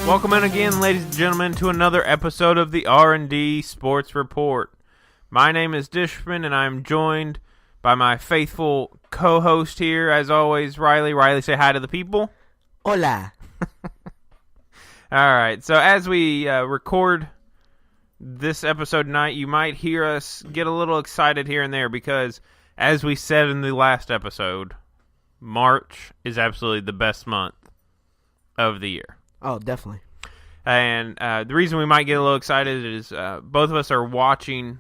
Welcome in again, ladies and gentlemen, to another episode of the R&D Sports Report. My name is Dishmond, and I'm joined by my faithful co-host here, as always, Rylee. Rylee, say hi to the people. Hola. All right, so as we record this episode tonight, you might hear us get a little excited here and there because, as we said in the last episode, March is absolutely the best month of the year. Oh, definitely. And the reason we might get a little excited is both of us are watching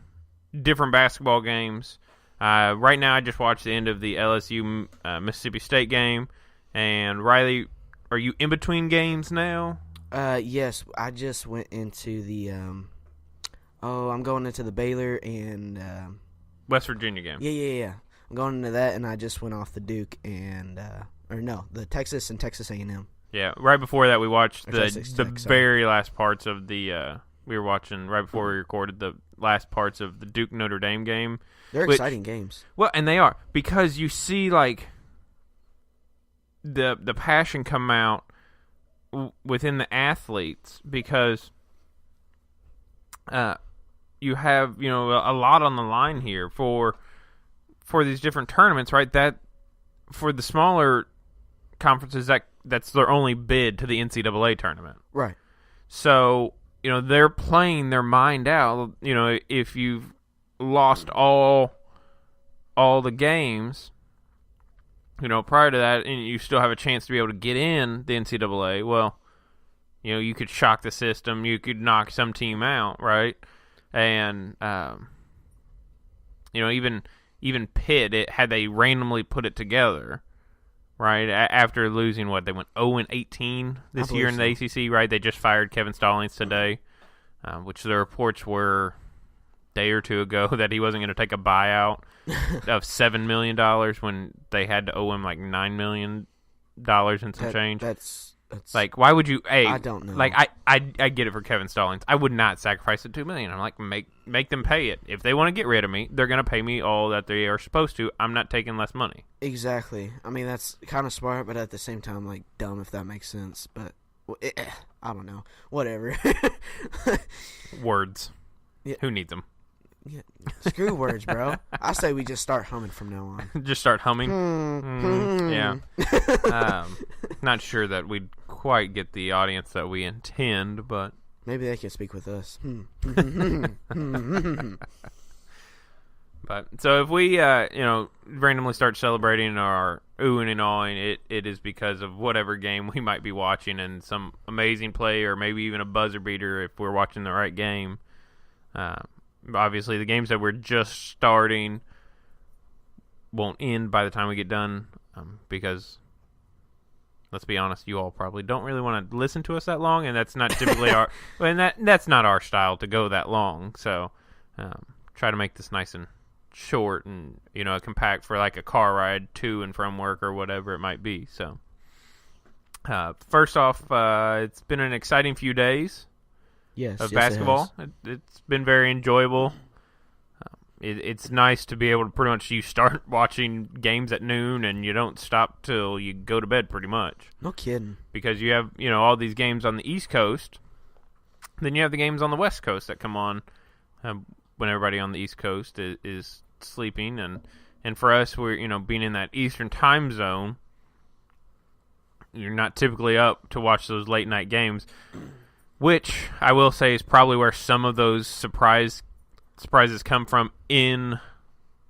different basketball games. Right now, I just watched the end of the LSU Mississippi State game. And Rylee, are you in between games now? Yes, I just went into the I'm going into the Baylor and West Virginia game. Yeah. I'm going into that, and I just went off the Duke and the Texas and Texas A&M. Yeah, right before that we watched the Tech, very last parts of the we were watching right before we recorded the last parts of the Duke Notre Dame game. They're exciting games. Well, and they are, because you see like the passion come out within the athletes, because you have, a lot on the line here for these different tournaments, right? That for the smaller conferences, that's their only bid to the NCAA tournament. Right. So, they're playing their mind out. If you've lost all the games, prior to that, and you still have a chance to be able to get in the NCAA, well, you could shock the system. You could knock some team out, right? And, even Pitt, had they randomly put it together, right, after losing, they went 0-18 this year in the ACC, right? They just fired Kevin Stallings today, which the reports were a day or two ago that he wasn't going to take a buyout of $7 million when they had to owe him like $9 million and some change. That's like, why would you? I don't know. Like, I get it for Kevin Stallings. I would not sacrifice the $2 million. I'm like, make them pay it. If they want to get rid of me, they're going to pay me all that they are supposed to. I'm not taking less money. Exactly. I mean, that's kind of smart, but at the same time, like, dumb, if that makes sense. But I don't know. Whatever. Words. Yeah. Who needs them? Yeah. Screw words, bro. I say we just start humming from now on. Just start humming? Yeah. Not sure that we'd quite get the audience that we intend, but maybe they can speak with us. But so if we, randomly start celebrating or oohing and awing, it is because of whatever game we might be watching and some amazing play, or maybe even a buzzer beater if we're watching the right game. Obviously, the games that we're just starting won't end by the time we get done, because, let's be honest, you all probably don't really want to listen to us that long, and that's not typically that's not our style to go that long. So, try to make this nice and short and compact for like a car ride to and from work or whatever it might be. So, first off, it's been an exciting few days. Yes, of basketball. It's been very enjoyable. It's nice to be able to pretty much, you start watching games at noon and you don't stop till you go to bed pretty much. No kidding. Because you have, all these games on the East Coast. Then you have the games on the West Coast that come on when everybody on the East Coast is sleeping. And for us, we're, being in that Eastern time zone, you're not typically up to watch those late night games. Which I will say is probably where some of those surprises come from in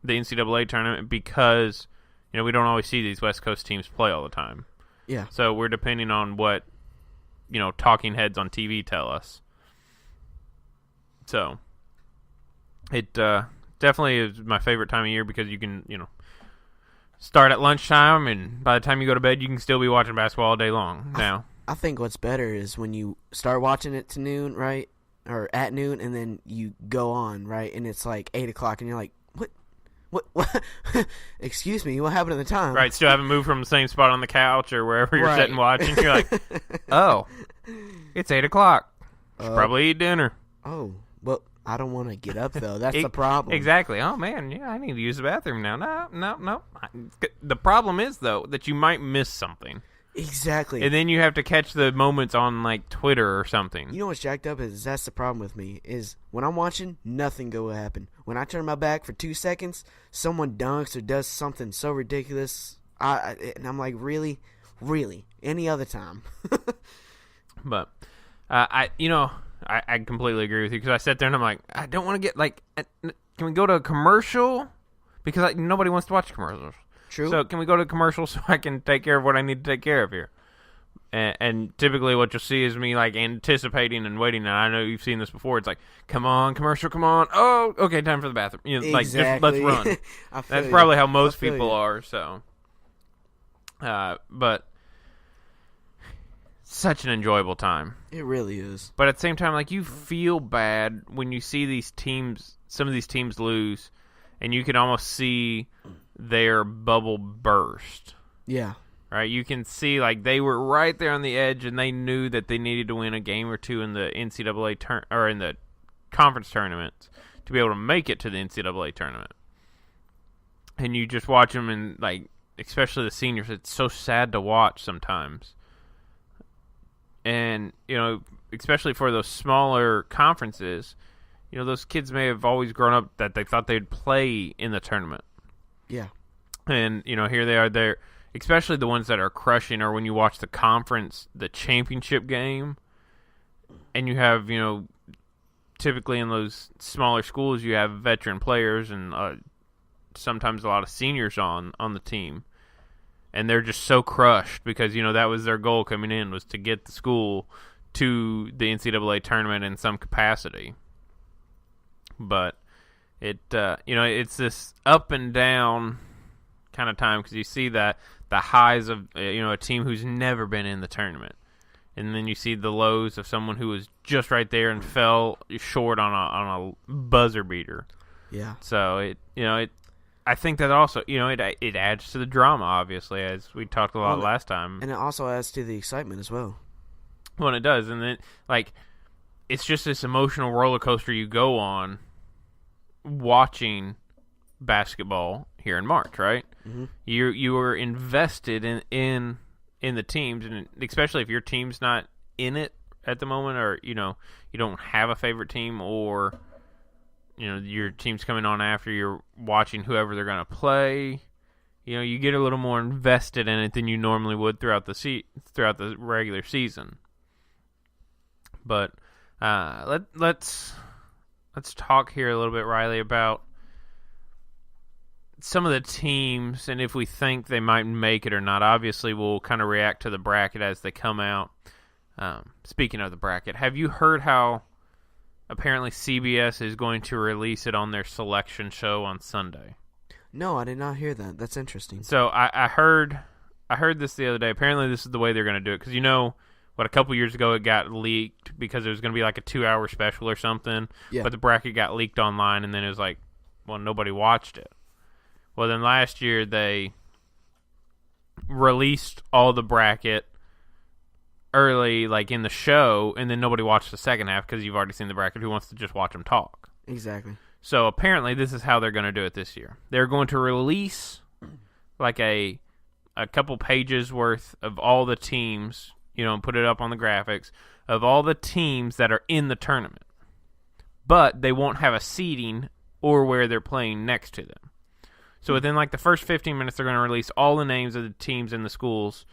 the NCAA tournament, because we don't always see these West Coast teams play all the time. Yeah. So we're depending on what talking heads on TV tell us. So it definitely is my favorite time of year, because you can start at lunchtime, and by the time you go to bed, you can still be watching basketball all day long. Now, I think what's better is when you start watching it to noon, right, or at noon, and then you go on, right, and it's like 8 o'clock, and you're like, what? Excuse me, what happened to the time? Right, still haven't moved from the same spot on the couch or wherever you're sitting watching. You're like, oh, it's 8 o'clock. Should probably eat dinner. Oh, well, I don't want to get up, though. That's the problem. Exactly. Oh, man, yeah, I need to use the bathroom now. No. The problem is, though, that you might miss something. Exactly. And then you have to catch the moments on, like, Twitter or something. You know what's jacked up is that's the problem with me, is when I'm watching, nothing will happen. When I turn my back for 2 seconds, someone dunks or does something so ridiculous, and I'm like, really? Really? Any other time? But, I completely agree with you, because I sat there and I'm like, I don't want to get, like, can we go to a commercial? Because nobody wants to watch commercials. True. So can we go to commercial so I can take care of what I need to take care of here? And typically what you'll see is me, like, anticipating and waiting. And I know you've seen this before. It's like, come on, commercial, come on. Oh, okay, time for the bathroom. Like, just let's run. That's probably how most people are. So, but such an enjoyable time. It really is. But at the same time, like, you feel bad when you see these teams, some of these teams lose, and you can almost see their bubble burst. Yeah. Right? You can see, like, they were right there on the edge, and they knew that they needed to win a game or two in the NCAA or in the conference tournaments to be able to make it to the NCAA tournament. And you just watch them, and, like, especially the seniors, it's so sad to watch sometimes. And, especially for those smaller conferences, those kids may have always grown up that they thought they'd play in the tournament. Yeah. And, here they are there, especially the ones that are crushing, or when you watch the conference, the championship game, and you have, typically in those smaller schools, you have veteran players and sometimes a lot of seniors on the team. And they're just so crushed because, that was their goal coming in, was to get the school to the NCAA tournament in some capacity. But it's this up and down kind of time, because you see that the highs of a team who's never been in the tournament, and then you see the lows of someone who was just right there and fell short on a buzzer beater. Yeah. So I think that also it adds to the drama, obviously, as we talked a lot last time, and it also adds to the excitement as well. Well, it does, and then it's just this emotional roller coaster you go on watching basketball here in March, right? Mm-hmm. You are invested in the teams, and especially if your team's not in it at the moment, or you don't have a favorite team, or your team's coming on after, you're watching whoever they're going to play. You get a little more invested in it than you normally would throughout the regular season. But let's talk here a little bit, Rylee, about some of the teams and if we think they might make it or not. Obviously, we'll kind of react to the bracket as they come out. Speaking of the bracket, have you heard how apparently CBS is going to release it on their selection show on Sunday? No, I did not hear that. That's interesting. So I heard this the other day. Apparently, this is the way they're going to do it, because a couple years ago it got leaked because it was going to be like a 2-hour special or something. Yeah. But the bracket got leaked online, and then it was like, well, nobody watched it. Well, then last year they released all the bracket early, like in the show, and then nobody watched the second half because you've already seen the bracket. Who wants to just watch them talk? Exactly. So apparently this is how they're going to do it this year. They're going to release like a couple pages worth of all the teams, and put it up on the graphics of all the teams that are in the tournament. But they won't have a seeding or where they're playing next to them. So within like the first 15 minutes, they're going to release all the names of the teams in the schools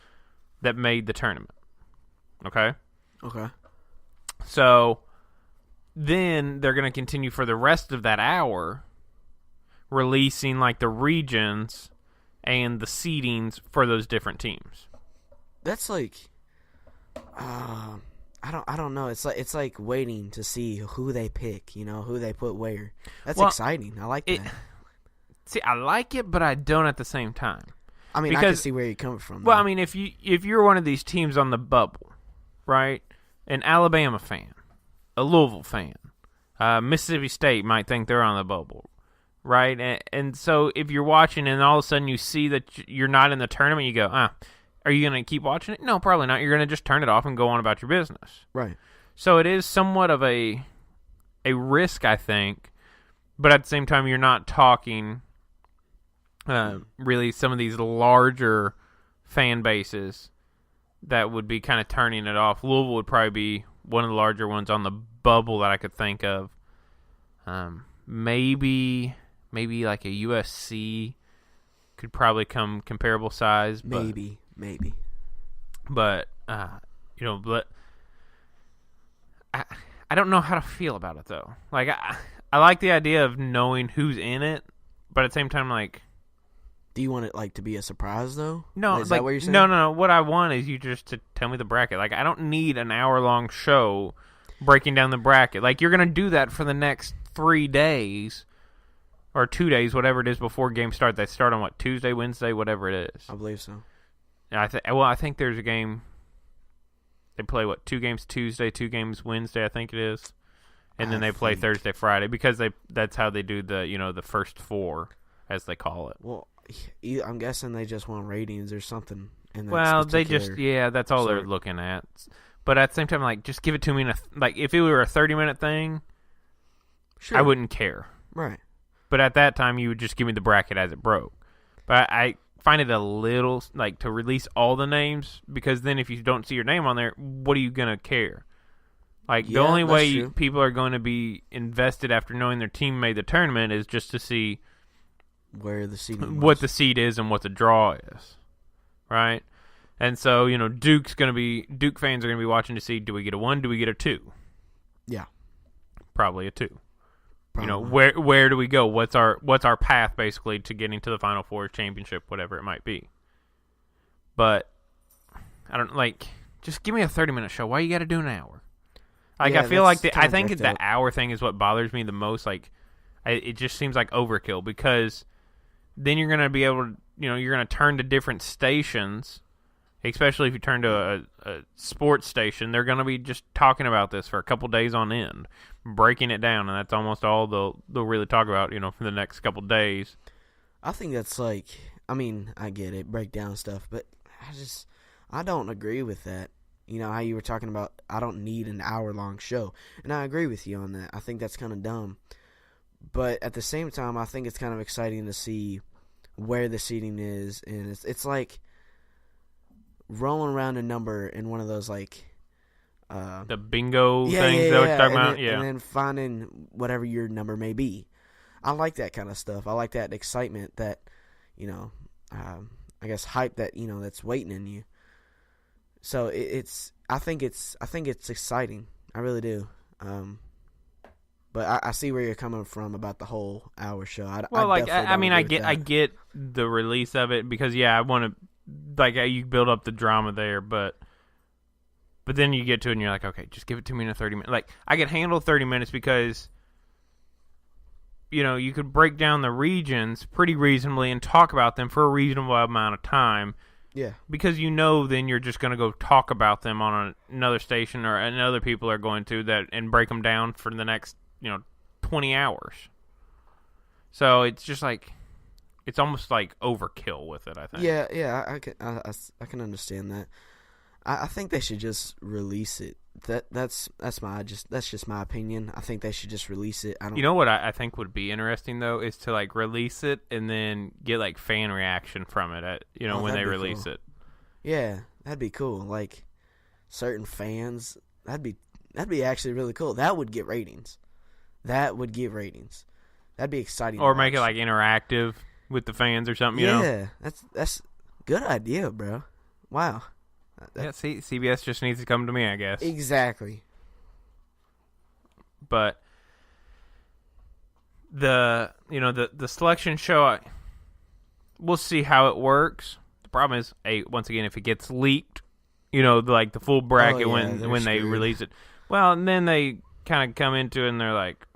that made the tournament. Okay? Okay. So then they're going to continue for the rest of that hour releasing like the regions and the seedings for those different teams. That's like I don't know. It's like waiting to see who they pick, who they put where. That's exciting. I like that. See, I like it, but I don't at the same time. I mean, I can see where you're coming from. Well, I mean, if you're one of these teams on the bubble, right? An Alabama fan, a Louisville fan, Mississippi State might think they're on the bubble, right? And so if you're watching and all of a sudden you see that you're not in the tournament, you go, are you going to keep watching it? No, probably not. You're going to just turn it off and go on about your business. Right. So it is somewhat of a a risk, I think. But at the same time, you're not talking really some of these larger fan bases that would be kind of turning it off. Louisville would probably be one of the larger ones on the bubble that I could think of. Maybe like a USC could probably come comparable size. Maybe. But but I don't know how to feel about it though. Like I like the idea of knowing who's in it, but at the same time, like, do you want it like to be a surprise though? No, is that what you're saying? No. What I want is you just to tell me the bracket. Like, I don't need an hour-long show breaking down the bracket. Like, you're gonna do that for the next 3 days or 2 days, whatever it is, before games start. They start on what, Tuesday, Wednesday, whatever it is. I believe so. I think there's a game. They play 2 games Tuesday, 2 games Wednesday, I think it is, and then they play Thursday, Friday, because that's how they do the first 4, as they call it. Well, I'm guessing they just want ratings or something. That's all they're looking at. But at the same time, like, just give it to me if it were a 30-minute thing, sure, I wouldn't care. Right. But at that time, you would just give me the bracket as it broke. But I find it a little, like, to release all the names, because then if you don't see your name on there, what are you going to care? Like, the only way people are going to be invested after knowing their team made the tournament is just to see where the seeding what the seed is and what the draw is, right? And so, Duke fans are going to be watching to see, do we get a 1, do we get a 2? Yeah. Probably a 2. Where do we go? What's our path basically to getting to the Final Four, championship, whatever it might be? But I don't just give me a 30-minute show. Why you got to do an hour? Like, I feel like I think the hour thing is what bothers me the most. Like, it just seems like overkill, because then you're going to be able to, you're going to turn to different stations, especially if you turn to a sports station. They're going to be just talking about this for a couple days on end, breaking it down, and that's almost all they'll really talk about, for the next couple days. I think that's I get it, break down stuff, but I don't agree with that. How you were talking about, I don't need an hour-long show, and I agree with you on that. I think that's kind of dumb. But at the same time, I think it's kind of exciting to see where the seating is, and it's like rolling around a number in one of those, like, the bingo things that we're talking about? And then finding whatever your number may be. I like that kind of stuff. I like that excitement, that, I guess hype that, that's waiting in you. So I think it's exciting. I really do. But I see where you're coming from about the whole hour show. I get the release of it, because I want to, you build up the drama there, but then you get to it and you're like, okay, just give it to me in a 30 minutes. Like, I can handle 30 minutes because you could break down the regions pretty reasonably and talk about them for a reasonable amount of time. Yeah. Because then you're just going to go talk about them on another station, and other people are going to and break them down for the next 20 hours. So it's just like, it's almost like overkill with it, I think. Yeah, I can understand that. I think they should just release it. That's just my opinion. I think they should just release it. What I think would be interesting though is to release it and then get fan reaction from it when they release it. Yeah, that'd be cool. Like, certain fans, that'd be actually really cool. That would get ratings. That'd be exciting. Or make it interactive with the fans or something. Yeah, that's good idea, bro. Wow. CBS just needs to come to me, I guess. Exactly. But the selection show, we'll see how it works. The problem is, once again, if it gets leaked, the full bracket when they release it, well, and then they kind of come into it and they're like,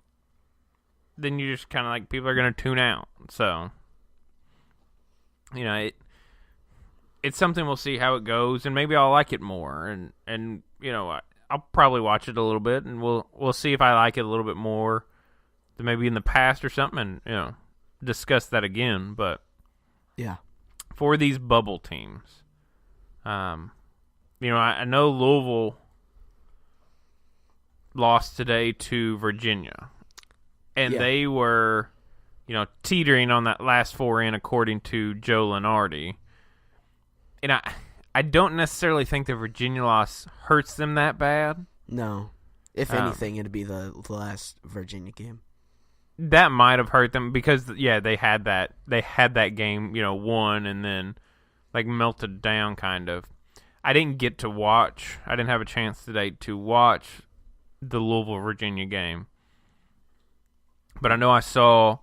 then you just kind of people are going to tune out. So, it's something we'll see how it goes, and maybe I'll like it more, and I'll probably watch it a little bit, and we'll see if I like it a little bit more than maybe in the past or something, and discuss that again. But yeah, for these bubble teams, I know Louisville lost today to Virginia. And Yeah. they were, teetering on that last 4 in, according to Joe Lenardi. And I don't necessarily think the Virginia loss hurts them that bad. No. If anything, it'd be the last Virginia game. That might have hurt them because, they had that game, won and then, melted down kind of. I didn't get to watch. I didn't have a chance today to watch the Louisville-Virginia game. But I know I saw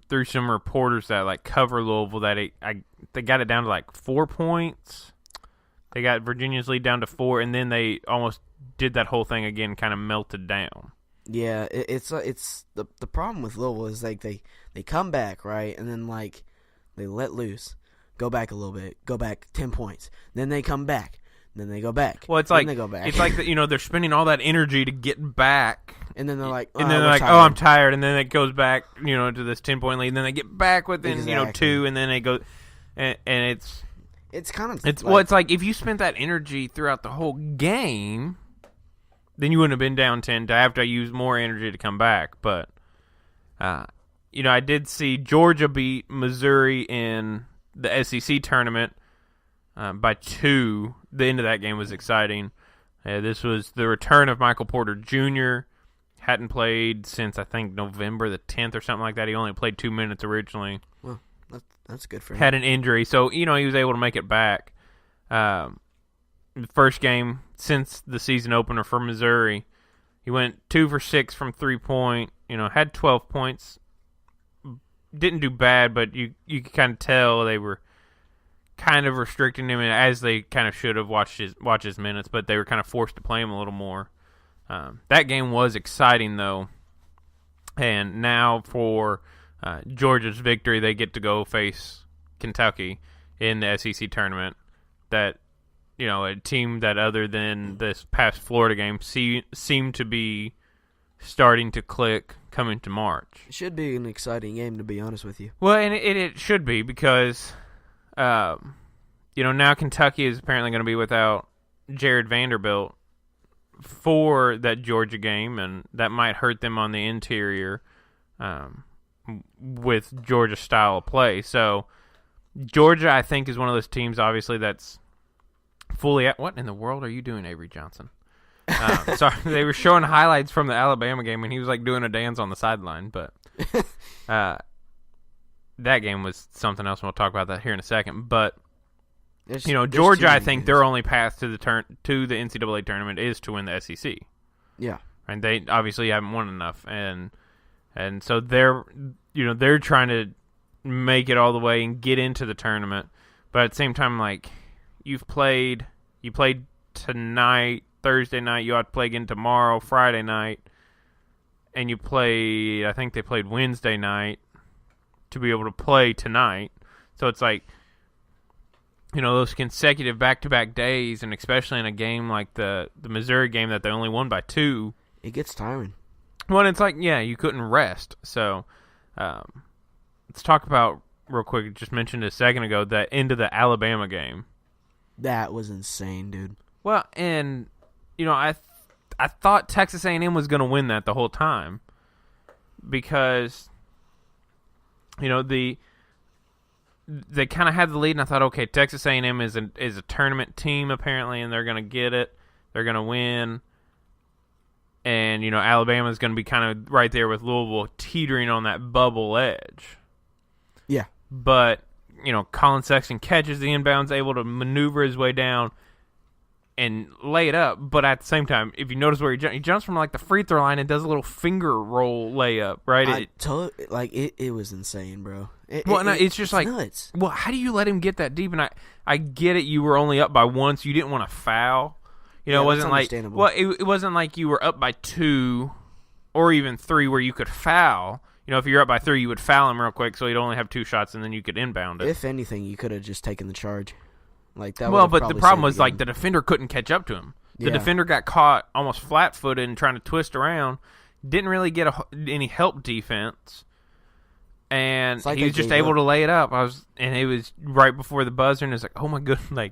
through some reporters that cover Louisville that they got it down to 4 points. They got Virginia's lead down to 4, and then they almost did that whole thing again, kind of melted down. Yeah, it's the problem with Louisville is they come back, right, and then they let loose, go back a little bit, go back 10 points, then they come back, then they go back. Well, it's then they go back. It's they're spending all that energy to get back. And then they're like, oh, I'm tired. And then it goes back, to this 10-point lead. And then they get back within, 2, and then they go, and it's kind of it's if you spent that energy throughout the whole game, then you wouldn't have been down 10 to have to use more energy to come back. But, I did see Georgia beat Missouri in the SEC tournament by 2. The end of that game was exciting. This was the return of Michael Porter Jr. Hadn't played since, I think, November the 10th or something like that. He only played 2 minutes originally. Well, that's good for him. Had an injury, so, he was able to make it back. The first game since the season opener for Missouri. He went 2 for 6 from 3-point, had 12 points. Didn't do bad, but you could kind of tell they were kind of restricting him, as they kind of should have watched his minutes, but they were kind of forced to play him a little more. That game was exciting, though, and now for Georgia's victory, they get to go face Kentucky in the SEC tournament. That, a team that, other than this past Florida game, seemed to be starting to click coming to March. It should be an exciting game, to be honest with you. Well, and it should be because, now Kentucky is apparently going to be without Jared Vanderbilt for that Georgia game, and that might hurt them on the interior with Georgia's style of play. So Georgia, I think, is one of those teams, obviously, that's fully at... What in the world are you doing, Avery Johnson? Sorry, they were showing highlights from the Alabama game, and he was doing a dance on the sideline, but that game was something else, and we'll talk about that here in a second. But Georgia, I think their only path to the NCAA tournament is to win the SEC. Yeah, and they obviously haven't won enough, and so they're trying to make it all the way and get into the tournament. But at the same time, you played tonight, Thursday night. You ought to play again tomorrow, Friday night, and I think they played Wednesday night to be able to play tonight. So it's those consecutive back-to-back days, and especially in a game like the Missouri game that they only won by 2. It gets tiring. Well, it's you couldn't rest. So let's talk about, real quick, just mentioned a second ago, that end of the Alabama game. That was insane, dude. Well, and, I thought Texas A&M was going to win that the whole time because, they kind of had the lead, and I thought, okay, Texas A&M is a tournament team apparently, and they're going to get it. They're going to win. And, Alabama's going to be kind of right there with Louisville, teetering on that bubble edge. Yeah. But, Colin Sexton catches the inbounds, able to maneuver his way down and lay it up. But at the same time, if you notice where he jumps from the free throw line and does a little finger roll layup, right? It was insane, bro. It's just nuts. Well, how do you let him get that deep? And I get it. You were only up by 1, so you didn't want to foul. It wasn't understandable. Well, it wasn't like you were up by 2 or even 3 where you could foul. If you're up by 3, you would foul him real quick, so he'd only have 2 shots, and then you could inbound it. If anything, you could have just taken the charge. But the problem was the defender couldn't catch up to him. The defender got caught almost flat-footed and trying to twist around. Didn't really get any help defense, and he was just able to lay it up. And it was right before the buzzer, and it's oh my goodness,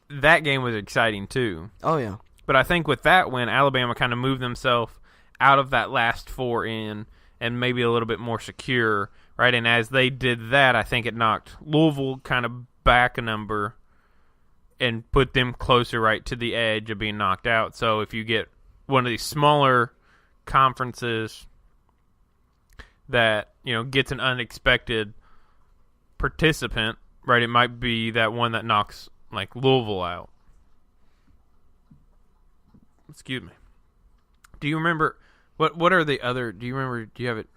that game was exciting too. Oh yeah. But I think with that win, Alabama kind of moved themselves out of that last 4 in and maybe a little bit more secure, right? And as they did that, I think it knocked Louisville kind of back a number and put them closer right to the edge of being knocked out. So if you get one of these smaller conferences that, gets an unexpected participant, right, it might be that one that knocks like Louisville out. Excuse me. Do you remember what are the other? Do you have it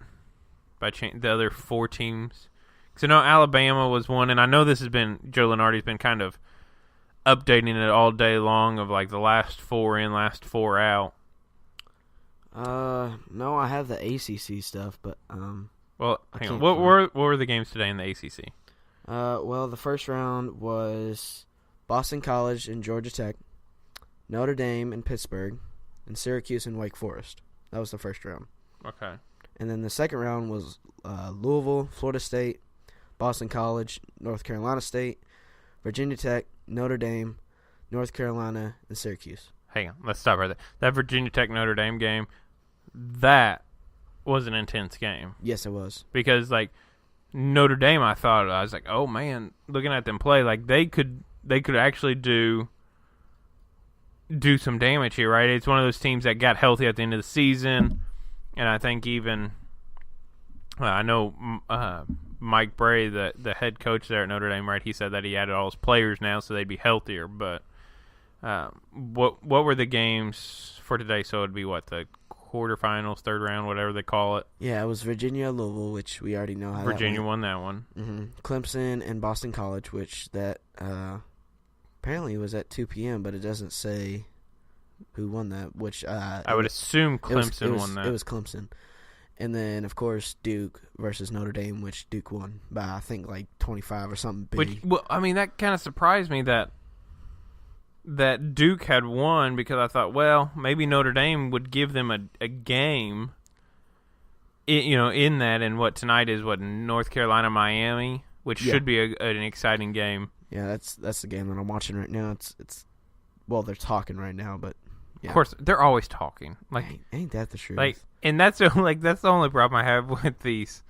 by chance? The other 4 teams? Because I know Alabama was one, and I know this has been Joe Lunardi's been kind of updating it all day long of like the last 4 in, last 4 out. No, I have the ACC stuff, but Well, hang on. What were the games today in the ACC? Well, the first round was Boston College and Georgia Tech, Notre Dame and Pittsburgh, and Syracuse and Wake Forest. That was the first round. Okay. And then the second round was Louisville, Florida State, Boston College, North Carolina State, Virginia Tech, Notre Dame, North Carolina, and Syracuse. Hang on. Let's stop right there. That Virginia Tech Notre Dame game, that was an intense game. Yes, it was. Because, like, Notre Dame, I was like, oh, man, looking at them play, like, they could actually do some damage here, right? It's one of those teams that got healthy at the end of the season, and I think even I know Mike Bray, the head coach there at Notre Dame, right? He said that he added all his players now, so they'd be healthier. But what were the games for today? So it'd be what, the quarterfinals, third round, whatever they call it. Yeah, it was Virginia Louisville, which we already know how. Virginia that won that one. Mm-hmm. Clemson and Boston College, which that apparently was at 2 p.m., but it doesn't say who won that. Which I would assume Clemson won that. It was Clemson. And then, of course, Duke versus Notre Dame, which Duke won by, I think, like 25 or something big. Well, I mean, that kind of surprised me that Duke had won, because I thought, well, maybe Notre Dame would give them a game, in that. And what tonight is, North Carolina, Miami, which should be an exciting game. Yeah, that's the game that I'm watching right now. It's well, they're talking right now, but yeah. Of course they're always talking. Like, ain't that the truth? Like, and that's the only problem I have with these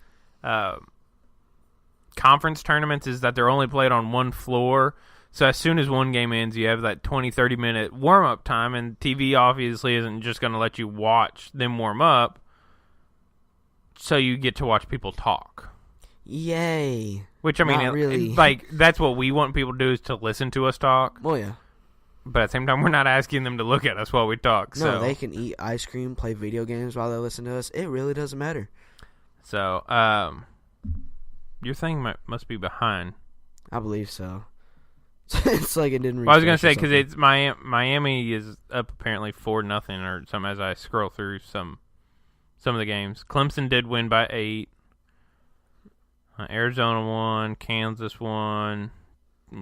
conference tournaments, is that they're only played on one floor. So as soon as one game ends, you have that 20, 30-minute warm-up time, and TV obviously isn't just going to let you watch them warm up, so you get to watch people talk. Yay. Which, I mean, really. Like, that's what we want people to do, is to listen to us talk. Well, yeah. But at the same time, we're not asking them to look at us while we talk. No, they can eat ice cream, play video games while they listen to us. It really doesn't matter. So, your thing must be behind. I believe so. It's like it didn't reach. Well, I was going to say, because it's Miami is up apparently 4-0 or something as I scroll through some of the games. Clemson did win by 8. Arizona won. Kansas won.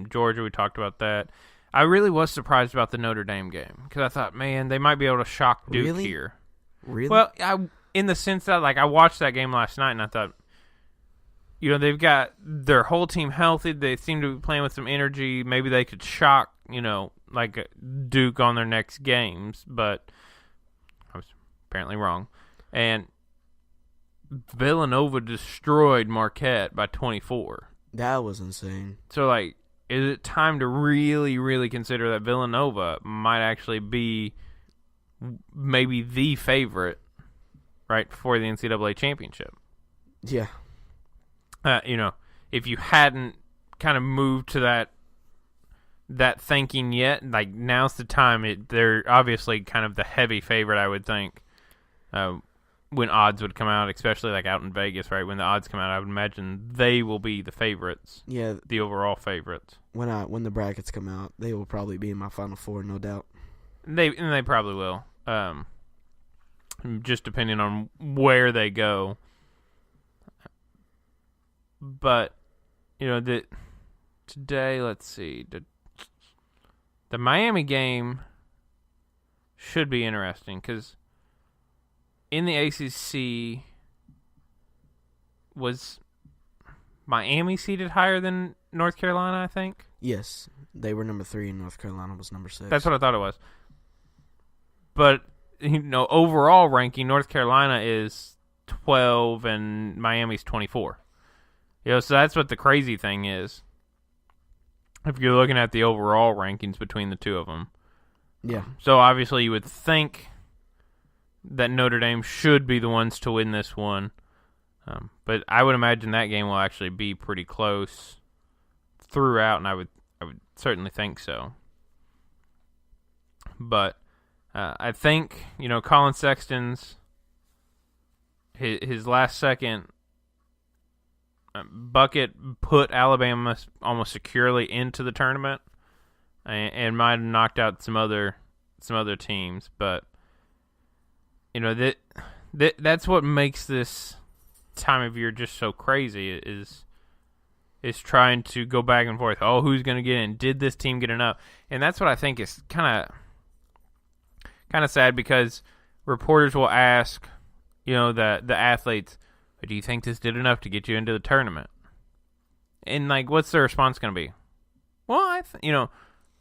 Georgia, we talked about that. I really was surprised about the Notre Dame game, because I thought, man, they might be able to shock Duke here. Really? Well, in the sense that, like, I watched that game last night, and I thought, they've got their whole team healthy. They seem to be playing with some energy. Maybe they could shock, like Duke on their next games, but I was apparently wrong. And Villanova destroyed Marquette by 24. That was insane. So, like, is it time to really, really consider that Villanova might actually be maybe the favorite, right, for the NCAA championship? Yeah. If you hadn't kind of moved to that thinking yet, like, now's the time. They're obviously kind of the heavy favorite, I would think, when odds would come out, especially like out in Vegas, right? When the odds come out, I would imagine they will be the favorites. Yeah, the overall favorites. When the brackets come out, they will probably be in my Final Four, no doubt. They probably will. Just depending on where they go. But today, let's see, the Miami game should be interesting, because in the ACC, was Miami seated higher than North Carolina, I think? Yes. They were number 3 and North Carolina was number 6. That's what I thought it was. but overall ranking, North Carolina is 12 and Miami's 24. So that's what the crazy thing is. If you're looking at the overall rankings between the two of them. Yeah. So obviously you would think that Notre Dame should be the ones to win this one. But I would imagine that game will actually be pretty close throughout, and I would certainly think so. But I think, Colin Sexton's his last second bucket put Alabama almost securely into the tournament, and might have knocked out some other teams. But that's what makes this time of year just so crazy is trying to go back and forth. Oh, who's going to get in? Did this team get enough? And that's what I think is kind of sad, because reporters will ask, the athletes, do you think this did enough to get you into the tournament? And what's their response going to be? Well,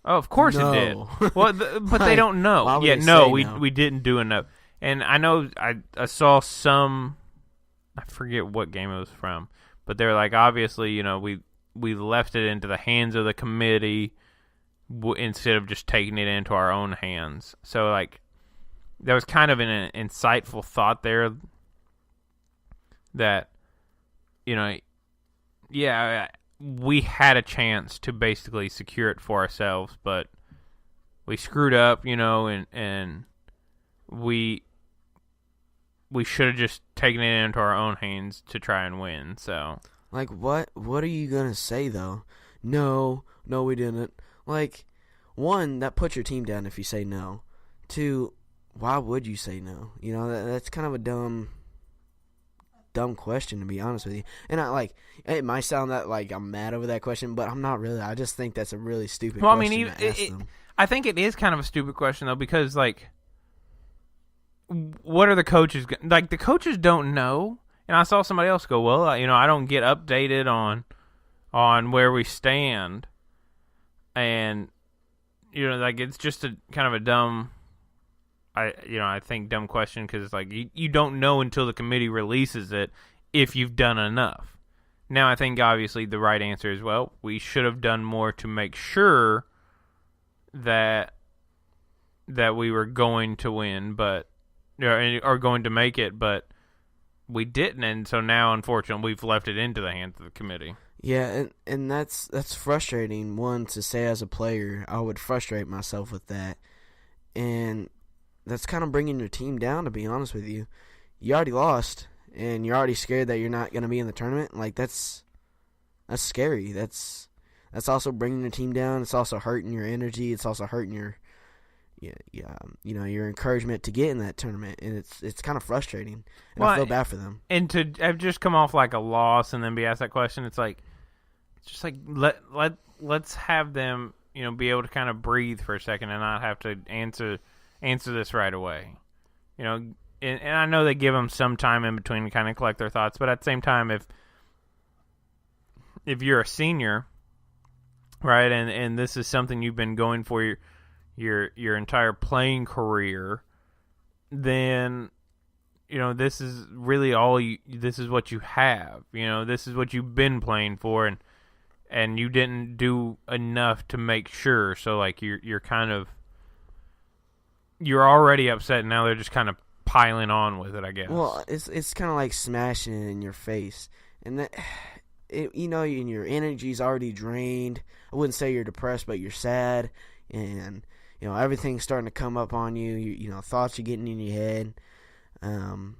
of course it did. Well, but they don't know. Yeah, no, we didn't do enough. And I know I saw some, I forget what game it was from, but they were like, obviously, we left it into the hands of the committee instead of just taking it into our own hands. So there was kind of an insightful thought there that, we had a chance to basically secure it for ourselves, but we screwed up, and we should have just taken it into our own hands to try and win. So, what are you gonna say though? No, we didn't. One, that puts your team down if you say no. Two, why would you say no? That's kind of a dumb question, to be honest with you. And it might sound that I'm mad over that question, but I'm not really. I just think that's a really stupid question to ask them. I think it is kind of a stupid question though, because what are the coaches the coaches don't know. And I saw somebody else go, well, I don't get updated on where we stand, and it's just a kind of a dumb, I think dumb question, because you don't know until the committee releases it if you've done enough. Now I think obviously the right answer is, well, we should have done more to make sure that we were going to win, but are going to make it, but we didn't, and so now unfortunately we've left it into the hands of the committee. Yeah, and that's frustrating. One, to say as a player, I would frustrate myself with that, and that's kind of bringing your team down, to be honest with you. You already lost, and you're already scared that you're not going to be in the tournament. That's scary. That's also bringing your team down. It's also hurting your energy. It's also hurting your your encouragement to get in that tournament, and it's kind of frustrating. And I feel bad for them. And to have just come off like a loss and then be asked that question, it's just let's have them be able to kind of breathe for a second and not have to answer this right away. And I know they give them some time in between to kind of collect their thoughts, but at the same time, if you're a senior, right, and this is something you've been going for your entire playing career, then this is really this is what you have. This is what you've been playing for, and you didn't do enough to make sure. So you're kind of, you're already upset, and now they're just kind of piling on with it, I guess. Well, it's kind of like smashing it in your face, and that and your energy's already drained. I wouldn't say you're depressed, but you're sad, and everything's starting to come up on you. Thoughts are getting in your head. And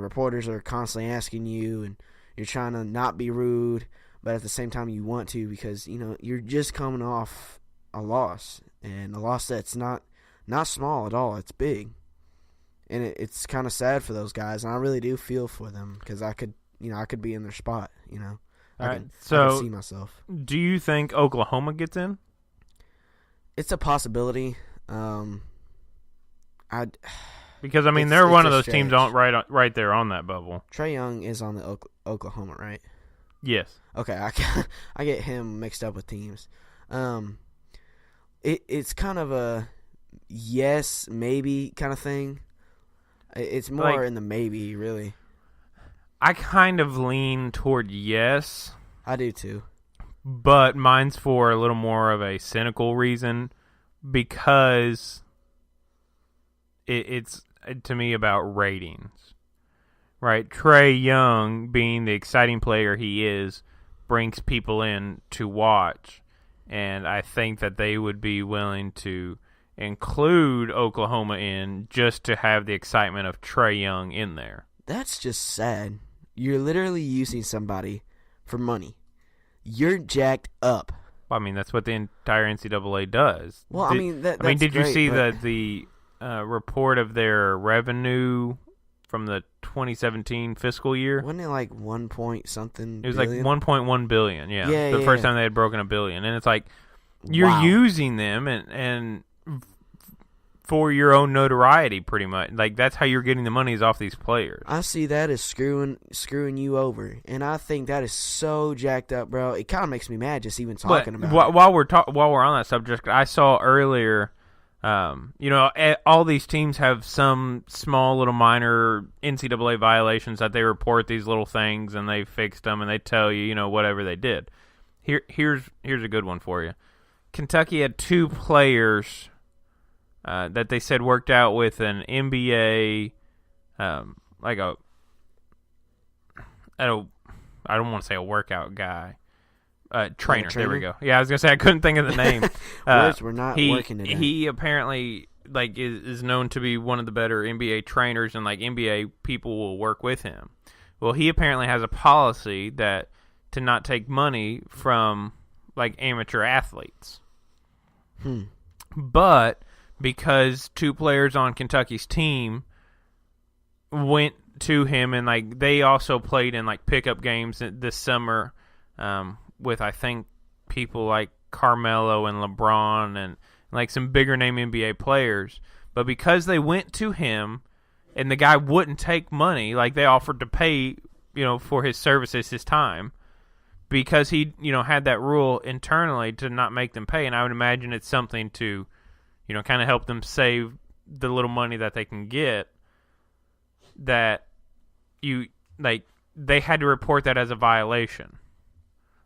reporters are constantly asking you, and you're trying to not be rude, but at the same time you want to, because you're just coming off a loss, and a loss that's not small at all. It's big, and it's kind of sad for those guys, and I really do feel for them, because I could be in their spot. All I right. can see myself. Do you think Oklahoma gets in? It's a possibility. Because they're one of those teams right there on that bubble. Trae Young is on the Oklahoma, right? Yes. Okay, I get him mixed up with teams. It's kind of a yes, maybe kind of thing. It's more in the maybe, really. I kind of lean toward yes. I do too. But mine's for a little more of a cynical reason, because it's to me about ratings, right? Trae Young, being the exciting player he is, brings people in to watch, and I think that they would be willing to include Oklahoma in just to have the excitement of Trae Young in there. That's just sad. You're literally using somebody for money. You're jacked up. Well, I mean, that's what the entire NCAA does. Well, did great, you see the report of their revenue from the 2017 fiscal year? Wasn't it like 1 point something? It was billion? like 1.1 billion. Yeah, the first time they had broken $1 billion, and it's like you're using them and for your own notoriety, pretty much. Like, that's how you're getting the money, is off these players. I see that as screwing you over, and I think that is so jacked up, bro. It kind of makes me mad just even talking about it. While we're on that subject, I saw earlier, all these teams have some small little minor NCAA violations that they report, these little things, and they fixed them, and they tell you, whatever they did. Here's a good one for you. Kentucky had 2 players that they said worked out with an NBA, I don't want to say a workout guy, trainer. There we go. Yeah, I was gonna say I couldn't think of the name. Words were not working today. He apparently is known to be one of the better NBA trainers, and NBA people will work with him. Well, he apparently has a policy that to not take money from amateur athletes. But because 2 players on Kentucky's team went to him, and they also played in pickup games this summer with, I think, people like Carmelo and LeBron and some bigger name NBA players. But because they went to him and the guy wouldn't take money, they offered to pay, for his services, his time, because he, had that rule internally to not make them pay. And I would imagine it's something to, kind of help them save the little money that they can get, that they had to report that as a violation.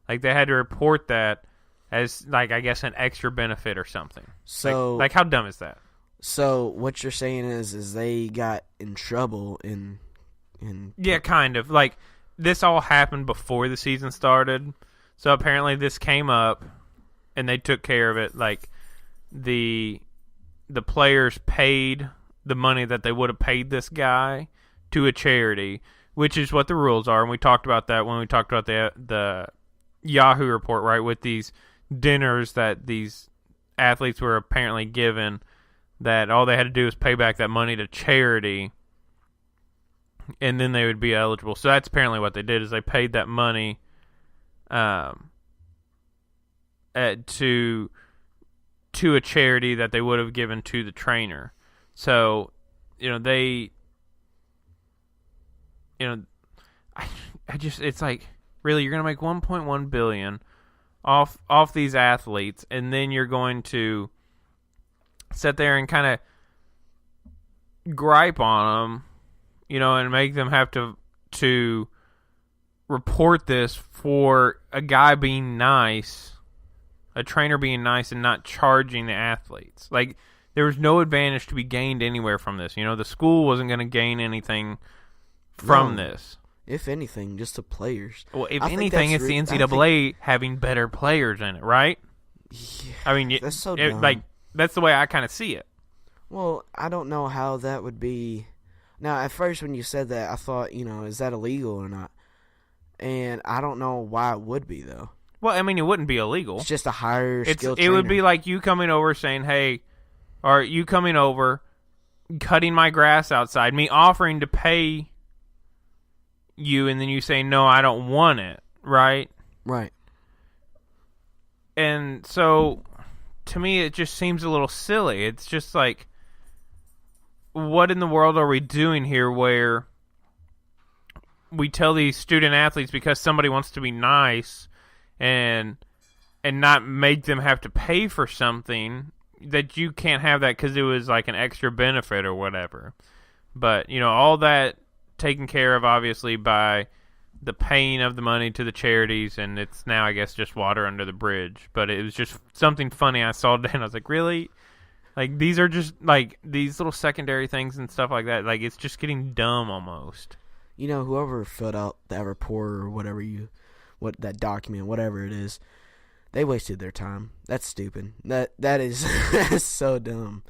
They had to report that as, I guess, an extra benefit or something. So, how dumb is that? So what you're saying is they got in trouble in Yeah, kind of. This all happened before the season started, so apparently this came up, and they took care of it. The players paid the money that they would have paid this guy to a charity, which is what the rules are. And we talked about that when we talked about the Yahoo report, right, with these dinners that these athletes were apparently given, that all they had to do was pay back that money to charity, and then they would be eligible. So that's apparently what they did, is they paid that money to a charity that they would have given to the trainer. So, I just, it's really, you're going to make $1.1 billion off these athletes, and then you're going to sit there and kind of gripe on them, and make them have to report this for a guy being nice, a trainer being nice, and not charging the athletes. There was no advantage to be gained anywhere from this. The school wasn't going to gain anything from this. If anything, just the players. Well, if anything, it's the NCAA having better players in it, right? Yeah, that's so dumb. That's the way I kind of see it. Well, I don't know how that would be. Now, at first when you said that, I thought, is that illegal or not? And I don't know why it would be, though. Well, it wouldn't be illegal. It's just a higher skilled trainer. It would be like you coming over saying, hey, or you coming over, cutting my grass outside, me offering to pay you, and then you say, no, I don't want it, right? Right. And so, to me, it just seems a little silly. It's just what in the world are we doing here, where we tell these student athletes, because somebody wants to be nice and not make them have to pay for something, that you can't have that because it was like an extra benefit or whatever. But, all that taken care of, obviously, by the paying of the money to the charities, and it's now, I guess, just water under the bridge. But it was just something funny I saw today, and I was like, really? Like, these are just, like, these little secondary things and stuff like that. Like, it's just getting dumb almost. Whoever filled out that report or whatever that document, whatever it is, they wasted their time. That's stupid. That is that's so dumb.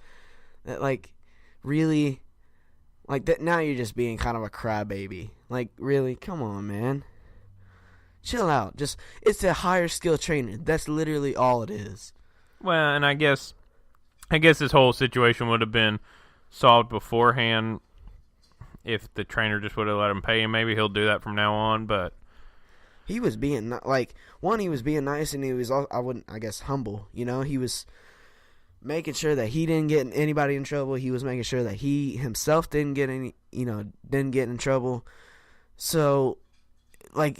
That, like, really, like, that. Now you're just being kind of a crybaby. Like, really, come on, man. Chill out. It's a higher skill trainer. That's literally all it is. Well, and I guess this whole situation would have been solved beforehand if the trainer just would have let him pay him. Maybe he'll do that from now on, but he was being, he was being nice, and he was, humble. He was making sure that he didn't get anybody in trouble. He was making sure that he himself didn't get in trouble. So, like,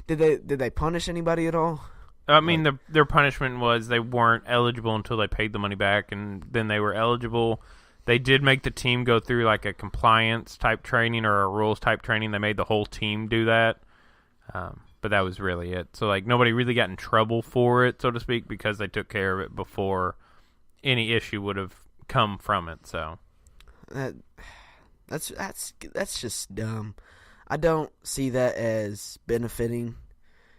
did they punish anybody at all? I mean, their punishment was they weren't eligible until they paid the money back, and then they were eligible. They did make the team go through, like, a compliance-type training or a rules-type training. They made the whole team do that, but that was really it. So, like, nobody really got in trouble for it, so to speak, because they took care of it before any issue would have come from it. So that's just dumb. I don't see that as benefiting.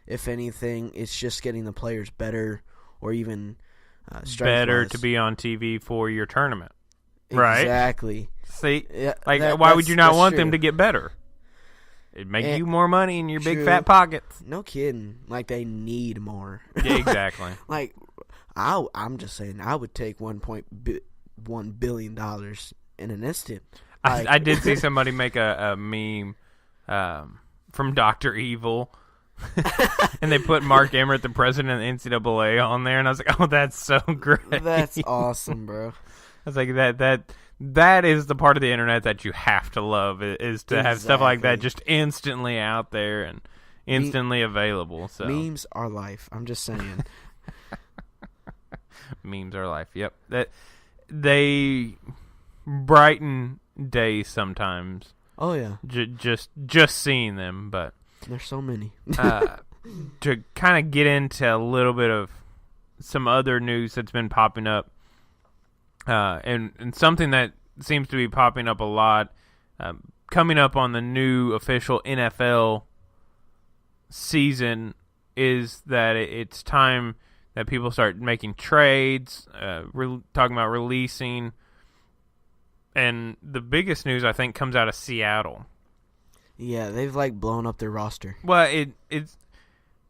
If anything, it's just getting the players better, or even better to be on TV for your tournament. Right? Exactly. See, why would you not want them to get better? It'd make you more money in your big fat pockets. No kidding. Like, they need more. Yeah, exactly. Like, I'm just saying, I would take $1.1 billion in an instant. Like, I did see somebody make a meme from Dr. Evil. And they put Mark Emmert, the president of the NCAA, on there, and I was like, "Oh, that's so great! That's awesome, bro." I was like, that is the part of the internet that you have to love, is to have stuff like that just instantly out there and instantly available. So memes are life. I'm just saying. Memes are life. Yep, that they brighten days sometimes. Oh yeah, just seeing them, but. There's so many. To kind of get into a little bit of some other news that's been popping up, and something that seems to be popping up a lot, coming up on the new official NFL season, is that it's time that people start making trades, talking about releasing, and the biggest news, I think, comes out of Seattle. Yeah, they've, blown up their roster. Well,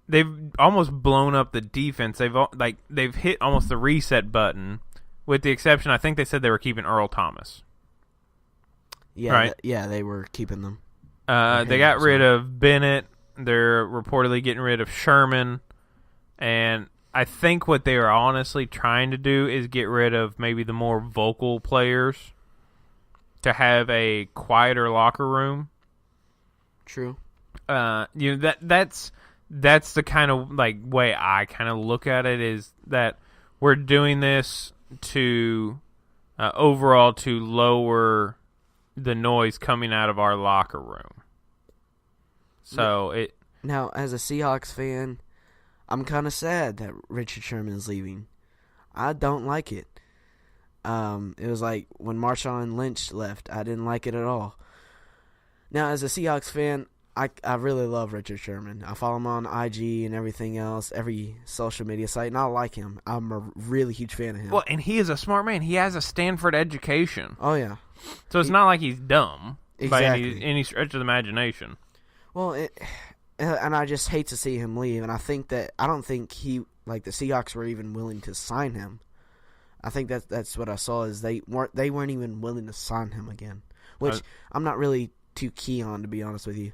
they've almost blown up the defense. They've hit almost the reset button, with the exception, I think they said they were keeping Earl Thomas. Yeah, right? They were keeping them. They got rid of Bennett. They're reportedly getting rid of Sherman. And I think what they are honestly trying to do is get rid of maybe the more vocal players to have a quieter locker room. True. That's the kind of way I kind of look at it, is that we're doing this to overall to lower the noise coming out of our locker room. So now, as a Seahawks fan, I'm kind of sad that Richard Sherman is leaving. I don't like it. It was like when Marshawn Lynch left. I didn't like it at all. Now, as a Seahawks fan, I really love Richard Sherman. I follow him on IG and everything else, every social media site, and I like him. I'm a really huge fan of him. Well, and he is a smart man. He has a Stanford education. Oh, yeah. So it's not like he's dumb exactly. by any stretch of the imagination. Well, and I just hate to see him leave, and I don't think the Seahawks were even willing to sign him. I think that's what I saw, is they weren't even willing to sign him again, which I'm not really too key on, to be honest with you.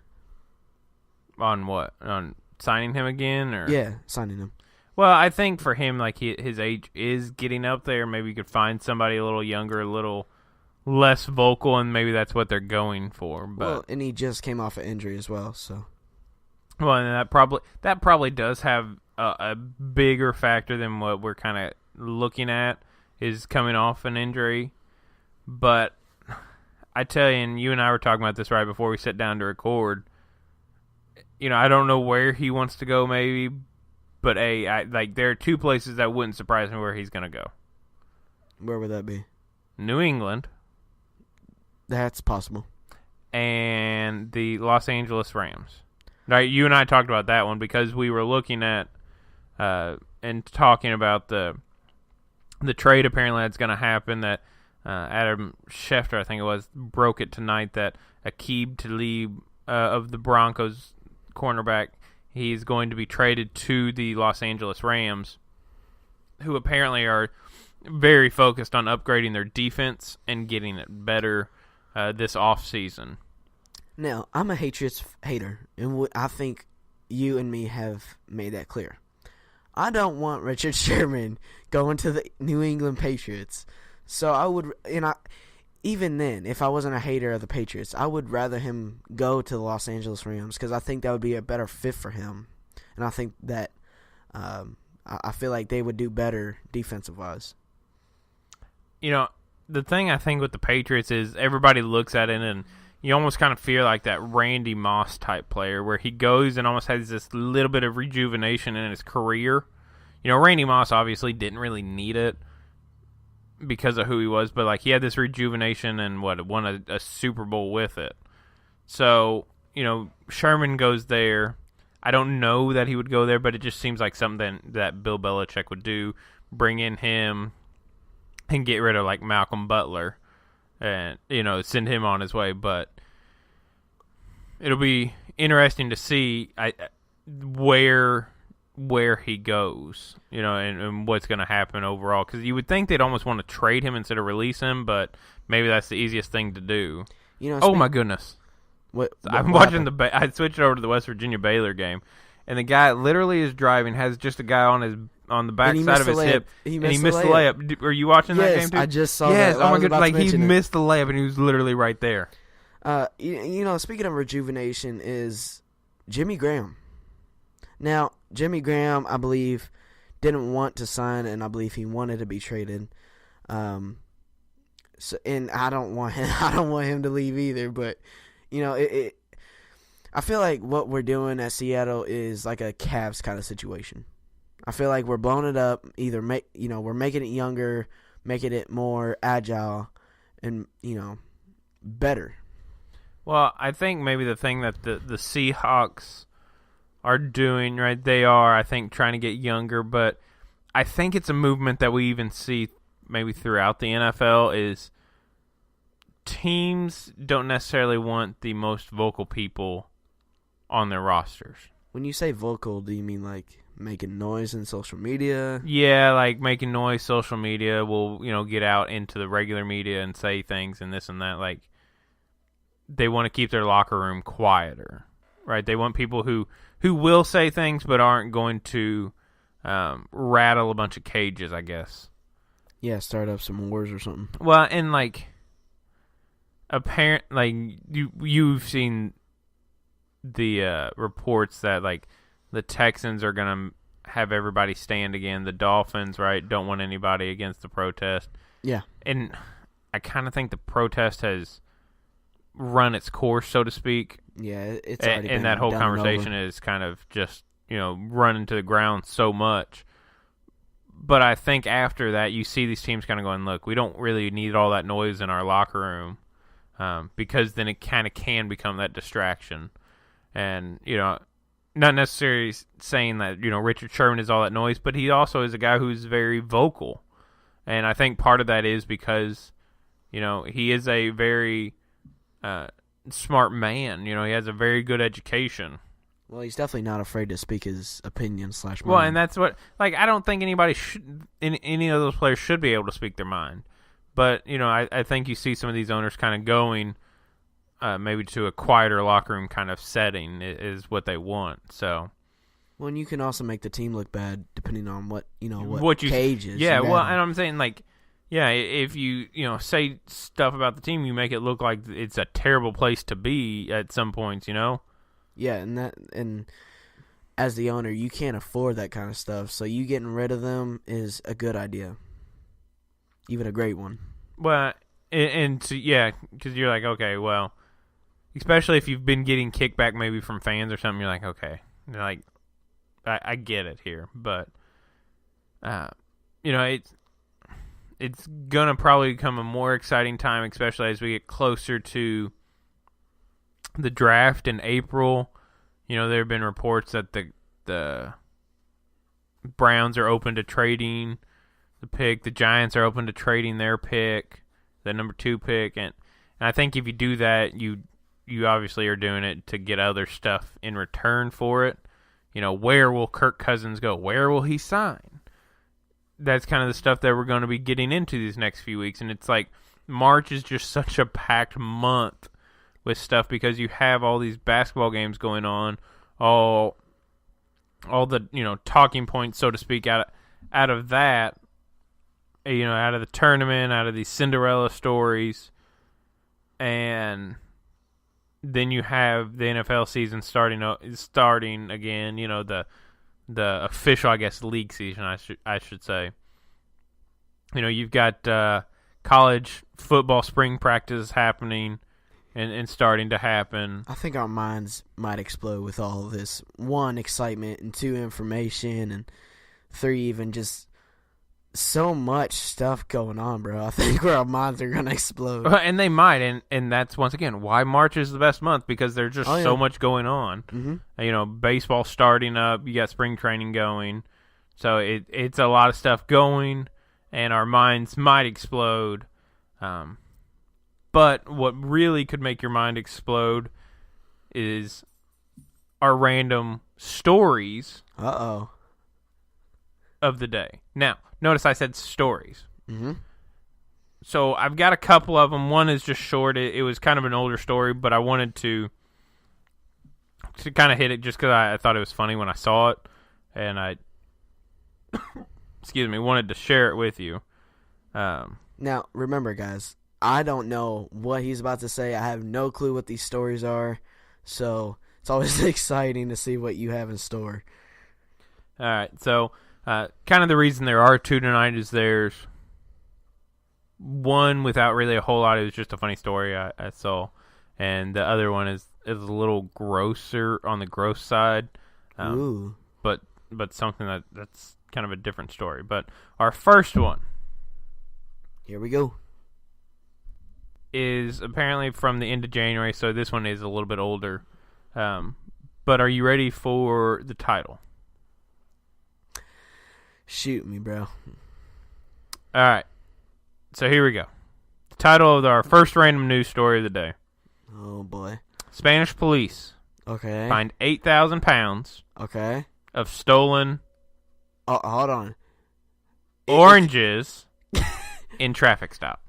On what? On signing him again? Or? Yeah, signing him. Well, I think for him, his age is getting up there. Maybe you could find somebody a little younger, a little less vocal, and maybe that's what they're going for. But well, and he just came off an injury as well, so. Well, and that probably does have a bigger factor than what we're kind of looking at is coming off an injury. But I tell you, and you and I were talking about this right before we sat down to record, I don't know where he wants to go maybe, but there are two places that wouldn't surprise me where he's going to go. Where would that be? New England. That's possible. And the Los Angeles Rams. Right, you and I talked about that one because we were looking at and talking about the trade apparently that's going to happen that Adam Schefter, I think it was, broke it tonight that Aqib Talib of the Broncos cornerback, he's going to be traded to the Los Angeles Rams, who apparently are very focused on upgrading their defense and getting it better this offseason. Now, I'm a Patriots hater, and I think you and me have made that clear. I don't want Richard Sherman going to the New England Patriots. So I would, even then, if I wasn't a hater of the Patriots, I would rather him go to the Los Angeles Rams because I think that would be a better fit for him. And I think that I feel like they would do better defensive-wise. The thing I think with the Patriots is everybody looks at it and you almost kind of feel like that Randy Moss type player where he goes and almost has this little bit of rejuvenation in his career. Randy Moss obviously didn't really need it because of who he was, but he had this rejuvenation and won a Super Bowl with it. So, Sherman goes there. I don't know that he would go there, but it just seems like something that Bill Belichick would do, bring in him and get rid of Malcolm Butler and, send him on his way. But it'll be interesting to see where he goes, and what's going to happen overall. Because you would think they'd almost want to trade him instead of release him, but maybe that's the easiest thing to do. Oh, my goodness. What I'm watching I switched over to the West Virginia Baylor game, and the guy literally is driving, has just a guy on the back side of his hip, and he missed the layup. Were you watching that game too? I just saw that. Yes, oh my goodness, he missed the layup, and he was literally right there. Speaking of rejuvenation is Jimmy Graham. Now, Jimmy Graham, I believe, didn't want to sign, and I believe he wanted to be traded. And I don't want him to leave either. But I feel like what we're doing at Seattle is like a Cavs kind of situation. I feel like we're blowing it up. Either we're making it younger, making it more agile, and better. Well, I think maybe the thing that the Seahawks are doing, right, they are, I think, trying to get younger, but I think it's a movement that we even see maybe throughout the NFL is teams don't necessarily want the most vocal people on their rosters. When you say vocal, do you mean making noise in social media? Yeah, making noise, social media will, get out into the regular media and say things and this and that. They want to keep their locker room quieter, right? They want people who will say things but aren't going to rattle a bunch of cages, I guess. Yeah, start up some wars or something. Well, and you've seen the reports that the Texans are gonna have everybody stand again. The Dolphins, right, don't want anybody against the protest. Yeah, and I kind of think the protest has run its course, so to speak. Yeah, it's already been and that whole done conversation is kind of just running to the ground so much. But I think after that, you see these teams kind of going, look, we don't really need all that noise in our locker room because then it kind of can become that distraction. And, not necessarily saying that, Richard Sherman is all that noise, but he also is a guy who's very vocal. And I think part of that is because, he is a very smart man. He has a very good education. Well, he's definitely not afraid to speak his opinion / mind. Well, and that's what, I don't think anybody any of those players should be able to speak their mind. But, I think you see some of these owners kind of going maybe to a quieter locker room kind of setting is what they want. So, well, and you can also make the team look bad depending on what cage is. Yeah, well, and I'm saying if you say stuff about the team, you make it look like it's a terrible place to be at some points. Yeah, and as the owner, you can't afford that kind of stuff. So you getting rid of them is a good idea, even a great one. Well, because you're like, okay, well, especially if you've been getting kickback maybe from fans or something, you're like, okay, you're like, I get it here, but it's gonna probably become a more exciting time, especially as we get closer to the draft in April. There have been reports that the Browns are open to trading the pick. The Giants are open to trading their pick, the number 2 pick, and I think if you do that, you obviously are doing it to get other stuff in return for it. Where will Kirk Cousins go? Where will he sign? That's kind of the stuff that we're going to be getting into these next few weeks, and it's like March is just such a packed month with stuff because you have all these basketball games going on, all the talking points, so to speak, out of that, out of the tournament, out of these Cinderella stories, and then you have the NFL season starting again. The official, I guess, league season, I should say. You've got college football spring practice happening and starting to happen. I think our minds might explode with all of this. 1, excitement, and 2, information, and 3, even just so much stuff going on, bro. I think our minds are going to explode. And they might, and that's, once again, why March is the best month, because there's just so much going on. Mm-hmm. Baseball starting up, you got spring training going, so it's a lot of stuff going, and our minds might explode. But what really could make your mind explode is our random stories of the day. Now, notice I said stories. Mm-hmm. So I've got a couple of them. One is just short. It was kind of an older story, but I wanted to kind of hit it just because I thought it was funny when I saw it, and I wanted to share it with you. Now, remember, guys, I don't know what he's about to say. I have no clue what these stories are, so it's always exciting to see what you have in store. All right, so kind of the reason there are 2 tonight is there's one without really a whole lot. It was just a funny story I saw, and the other one is a little grosser on the gross side. Ooh. But something that's kind of a different story. But our first one, here we go, is apparently from the end of January, so this one is a little bit older. But are you ready for the title? Shoot me, bro. All right. So here we go. The title of our first random news story of the day. Oh, boy. Spanish police find 8,000 pounds of stolen hold on. Oranges in traffic stop.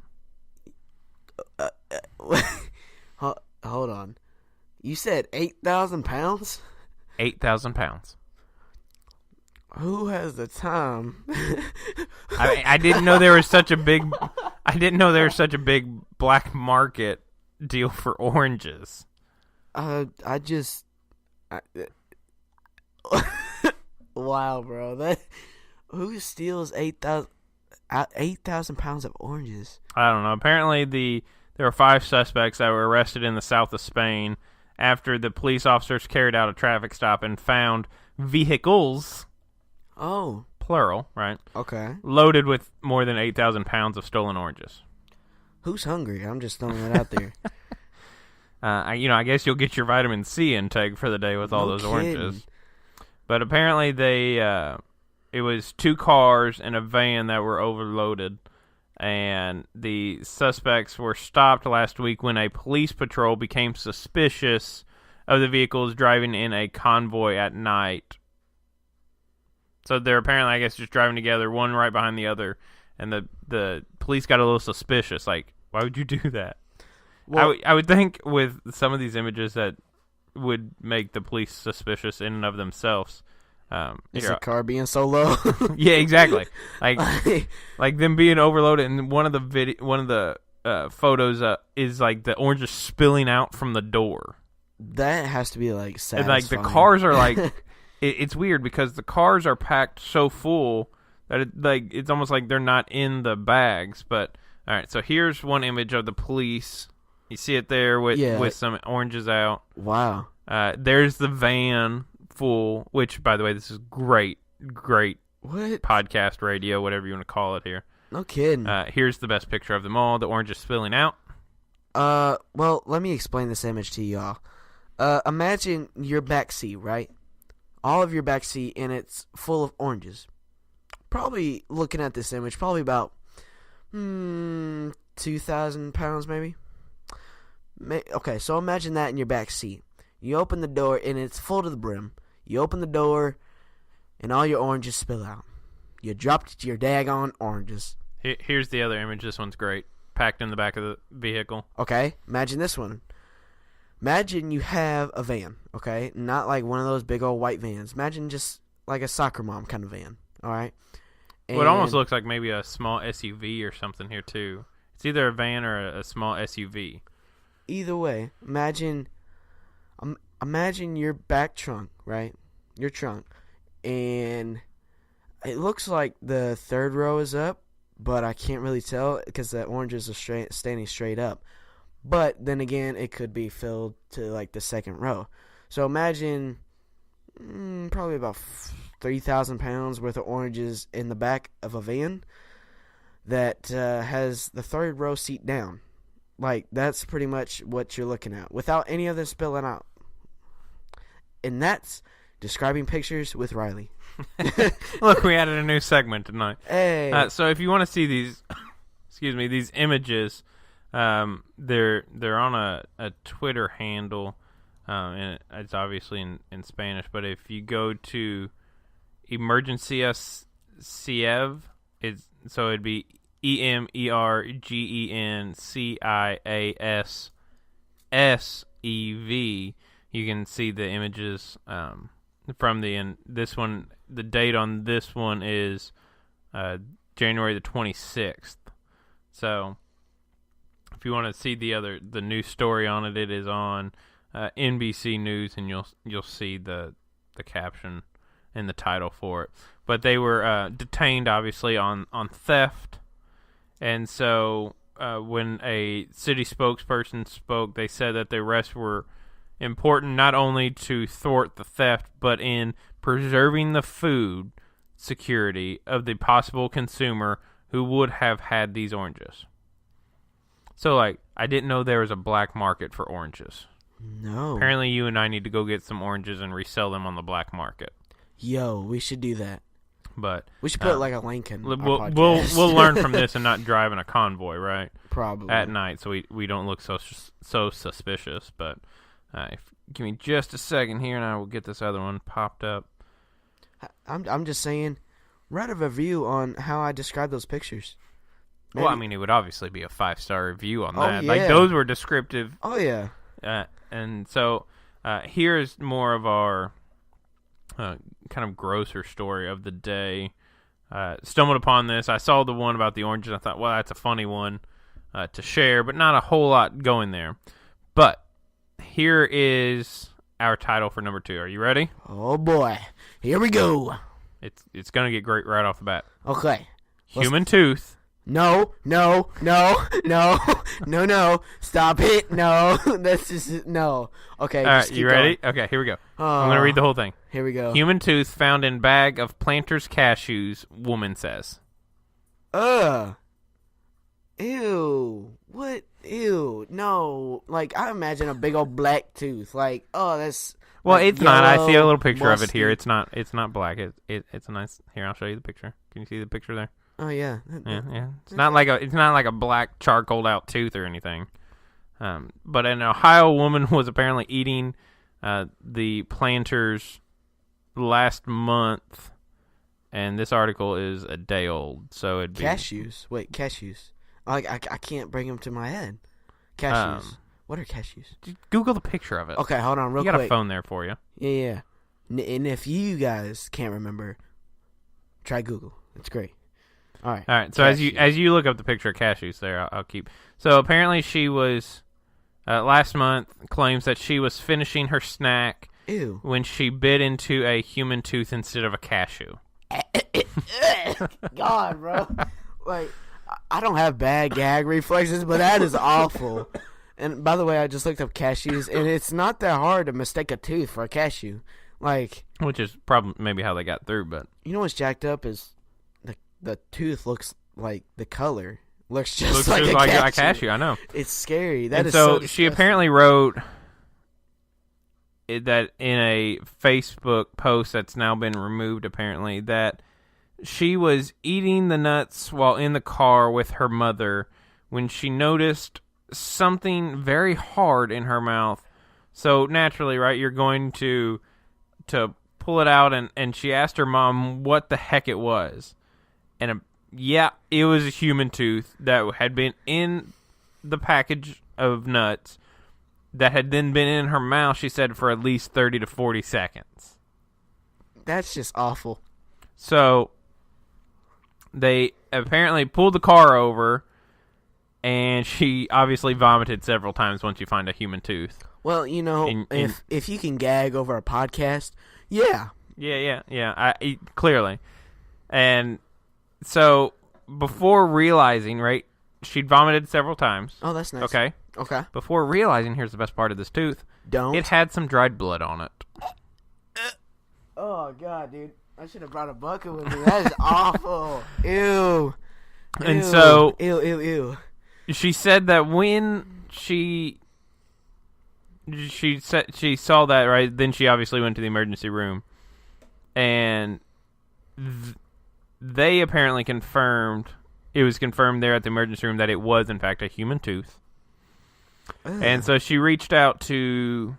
Hold on. You said 8,000 pounds? 8,000 pounds. Who has the time? I didn't know there was such a big. I didn't know there was such a big black market deal for oranges. Wow, bro. Who steals 8,000 pounds of oranges? I don't know. Apparently, there were 5 suspects that were arrested in the south of Spain after the police officers carried out a traffic stop and found vehicles. Oh. Plural, right? Okay. Loaded with more than 8,000 pounds of stolen oranges. Who's hungry? I'm just throwing it out there. I guess you'll get your vitamin C intake for the day with all those oranges. But apparently it was 2 cars and a van that were overloaded. And the suspects were stopped last week when a police patrol became suspicious of the vehicles driving in a convoy at night. So they're apparently, I guess, just driving together, one right behind the other, and the police got a little suspicious. Like, why would you do that? Well, I would think with some of these images that would make the police suspicious in and of themselves. Is the car being so low? Yeah, exactly. Like them being overloaded, and one of the photos is like the oranges spilling out from the door. That has to be like satisfying. And like the cars are like it's weird because the cars are packed so full that it's almost like they're not in the bags. But all right, so here's one image of the police. You see it there with some oranges out. Wow. There's the van full, which, by the way, this is great What? podcast radio, whatever you want to call it here. No kidding. Here's the best picture of them all. The oranges spilling out. Well, let me explain this image to y'all. Imagine your back seat, right? All of your back seat, and it's full of oranges. Probably, looking at this image, probably about 2,000 pounds, maybe. Okay, so imagine that in your back seat. You open the door, and it's full to the brim. You open the door, and all your oranges spill out. You dropped your daggone oranges. Here's the other image. This one's great. Packed in the back of the vehicle. Okay, imagine this one. Imagine you have a van, okay? Not like one of those big old white vans. Imagine just like a soccer mom kind of van, all right? Well, it almost looks like maybe a small SUV or something here, too. It's either a van or a small SUV. Either way, imagine your back trunk, right? Your trunk. And it looks like the third row is up, but I can't really tell because the oranges are standing straight up. But then again, it could be filled to like the second row. So imagine probably about 3,000 pounds worth of oranges in the back of a van that has the third row seat down. Like, that's pretty much what you're looking at without any of this spilling out. And that's describing pictures with Rylee. Look, we added a new segment tonight. Hey. So if you want to see these, these images, they're on a Twitter handle, and it's obviously in Spanish. But if you go to Emergencias Ciev, so it'd be EMERGENCIASSEV. You can see the images from this one. The date on this one is January the 26th. So if you want to see the new story on it, it is on NBC News, and you'll see the caption and the title for it. But they were detained, obviously, on theft. And so when a city spokesperson spoke, they said that the arrests were important not only to thwart the theft, but in preserving the food security of the possible consumer who would have had these oranges. So, I didn't know there was a black market for oranges. No. Apparently, you and I need to go get some oranges and resell them on the black market. Yo, we should do that. But we should put like a link in our podcast. We'll learn from this and not drive in a convoy, right? Probably at night, so we don't look so suspicious. But give me just a second here, and I will get this other one popped up. I'm just saying, write a review on how I describe those pictures. Maybe. Well, I mean, it would obviously be a 5-star review on that. Yeah. Like, those were descriptive. Oh yeah. And so here's more of our kind of grosser story of the day. Stumbled upon this. I saw the one about the oranges. I thought, well, that's a funny one to share, but not a whole lot going there. But here is our title for number 2. Are you ready? Oh boy, here we go. It's gonna get great right off the bat. Okay. Human tooth. No. Stop it. No. That's just no. Okay. All right, you ready? Okay, here we go. I'm going to read the whole thing. Here we go. Human tooth found in bag of Planters cashews, woman says. Ew. What? Ew. No. Like, I imagine a big old black tooth. Like, oh, that's... Well, like it's not. I see a little picture musty. of it here. It's not black. It's a nice... Here, I'll show you the picture. Can you see the picture there? Oh yeah. Yeah. It's not like a black charcoaled out tooth or anything. But an Ohio woman was apparently eating the Planters last month, and this article is a day old. So it'd be cashews. Wait, cashews. I can't bring them to my head. Cashews. What are cashews? Just Google the picture of it. Okay, hold on, real quick. You got a phone there for you. Yeah. And if you guys can't remember, try Google. It's great. All right. So cashews. as you look up the picture of cashews there, I'll keep. So apparently she was last month claims that she was finishing her snack Ew. when she bit into a human tooth instead of a cashew. God, bro. Like, I don't have bad gag reflexes, but that is awful. And by the way, I just looked up cashews, and it's not that hard to mistake a tooth for a cashew. Like, Which is probably maybe how they got through, but you know what's jacked up is the tooth looks like the color. Looks just like a cashew. I know. It's scary. And so she apparently wrote that in a Facebook post that's now been removed, apparently, that she was eating the nuts while in the car with her mother when she noticed something very hard in her mouth. So naturally, right, you're going to pull it out, and she asked her mom what the heck it was. And it was a human tooth that had been in the package of nuts that had then been in her mouth, she said, for at least 30 to 40 seconds. That's just awful. So they apparently pulled the car over, and she obviously vomited several times once you find a human tooth. Well, you know, if you can gag over a podcast, yeah. Yeah. Clearly. And so before realizing, right, she'd vomited several times. Oh, that's nice. Okay. Before realizing, here's the best part of this tooth. It had some dried blood on it. Oh, God, dude. I should have brought a bucket with me. That is awful. Ew. And so... Ew. She said that when she saw that, right, then she obviously went to the emergency room. And they apparently confirmed, it was confirmed there at the emergency room that it was, in fact, a human tooth. Ugh. And so she reached out to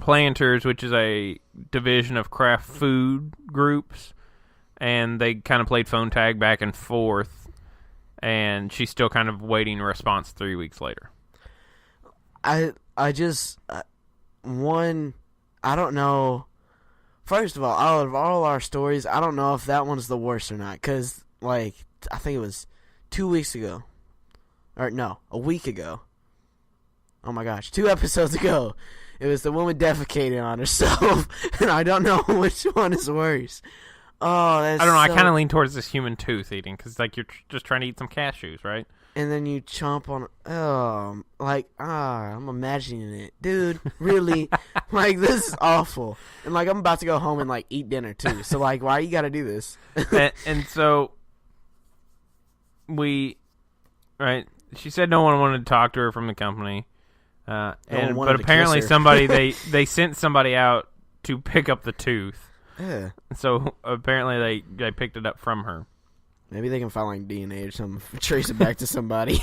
Planters, which is a division of craft food groups, and they kind of played phone tag back and forth, and she's still kind of waiting a response 3 weeks later. I don't know. First of all, out of all our stories, I don't know if that one's the worst or not, because, like, I think it was 2 weeks ago. Or, no, a week ago. Oh, my gosh, 2 episodes ago. It was the woman defecating on herself, and I don't know which one is worse. Oh, that's I don't know, I kind of lean towards this human tooth eating, because, like, you're just trying to eat some cashews, right? And then you chomp on... I'm imagining it. Dude, really? Like, this is awful. And, like, I'm about to go home and, like, eat dinner, too. So, like, why you gotta do this? and so, she said no one wanted to talk to her from the company. But apparently they sent somebody out to pick up the tooth. Yeah. So, apparently they picked it up from her. Maybe they can find, like, DNA or something, trace it back to somebody.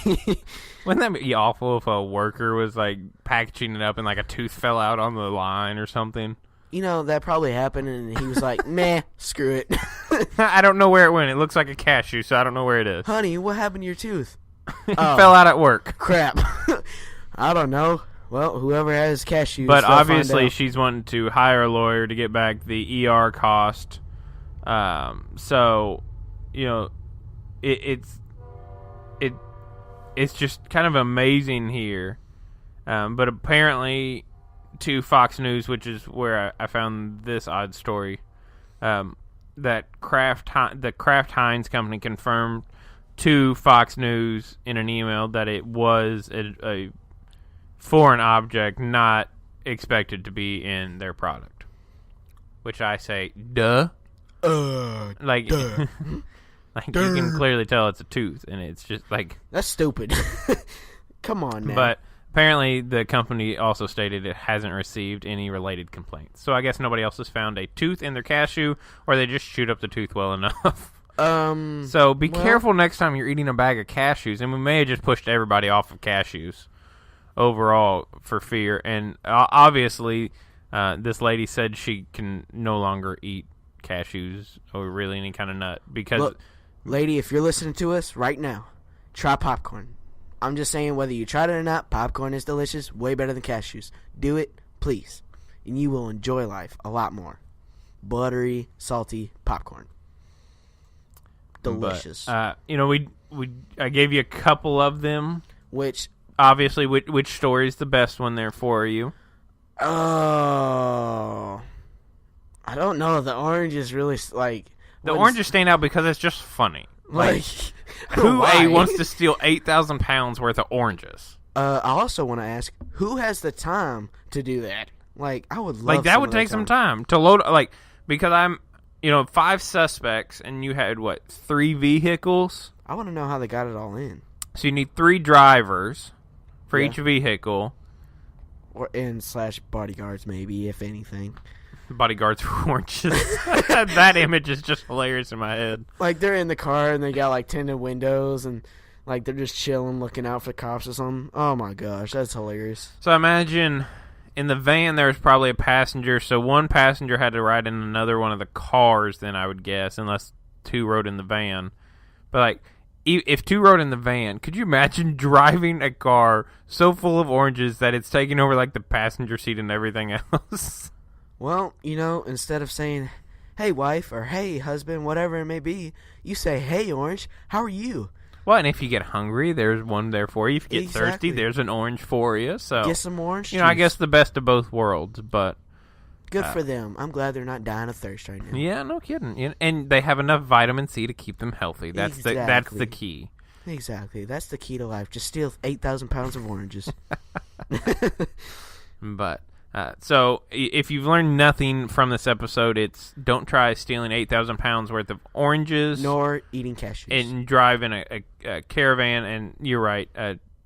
Wouldn't that be awful if a worker was, like, packaging it up and, like, a tooth fell out on the line or something? You know, that probably happened, and he was like, meh, screw it. I don't know where it went. It looks like a cashew, so I don't know where it is. Honey, what happened to your tooth? It fell out at work. Crap. I don't know. Well, whoever has cashews. But obviously she's wanting to hire a lawyer to get back the ER cost. So, you know, it's just kind of amazing here. But apparently to Fox News, which is where I found this odd story, that the Kraft Heinz company confirmed to Fox News in an email that it was a foreign object not expected to be in their product. Which I say, duh. Like, duh. like duh. You can clearly tell it's a tooth, and it's just like... That's stupid. Come on, man. But apparently the company also stated it hasn't received any related complaints. So I guess nobody else has found a tooth in their cashew, or they just shoot up the tooth well enough. So be careful next time you're eating a bag of cashews, and we may have just pushed everybody off of cashews overall for fear. And obviously this lady said she can no longer eat cashews or really any kind of nut because... Look, lady, if you're listening to us right now, try popcorn. I'm just saying, whether you tried it or not, popcorn is delicious, way better than cashews. Do it, please, and you will enjoy life a lot more. Buttery, salty popcorn. Delicious. But, you know, I gave you a couple of them. Which obviously, which story is the best one there for you? Oh, I don't know. The orange is really like The oranges stand out because it's just funny. like Who why? wants to steal 8,000 pounds worth of oranges? I also want to ask, who has the time to do that? Like, I would love Like that would take some time to load. Like because I'm, 5 suspects, and you had 3 vehicles. I want to know how they got it all in. So you need 3 drivers for Yeah. each vehicle. Or / bodyguards, maybe, if anything. Bodyguards for oranges. That image is just hilarious in my head. Like, they're in the car, and they got, like, tinted windows, and, like, they're just chilling, looking out for cops or something. Oh, my gosh, that's hilarious. So imagine in the van there was probably a passenger, so one passenger had to ride in another one of the cars, then I would guess, unless 2 rode in the van. But, like, if 2 rode in the van, could you imagine driving a car so full of oranges that it's taking over, like, the passenger seat and everything else? Well, instead of saying, hey, wife, or hey, husband, whatever it may be, you say, hey, orange, how are you? Well, and if you get hungry, there's one there for you. If you get thirsty, there's an orange for you. So get some orange juice. I guess the best of both worlds, but good for them. I'm glad they're not dying of thirst right now. yeah, no kidding. And they have enough vitamin C to keep them healthy. That's the key. Exactly. That's the key to life. Just steal 8,000 pounds of oranges. But so if you've learned nothing from this episode, it's don't try stealing 8,000 pounds worth of oranges, nor eating cashews, and drive in a caravan. And you're right.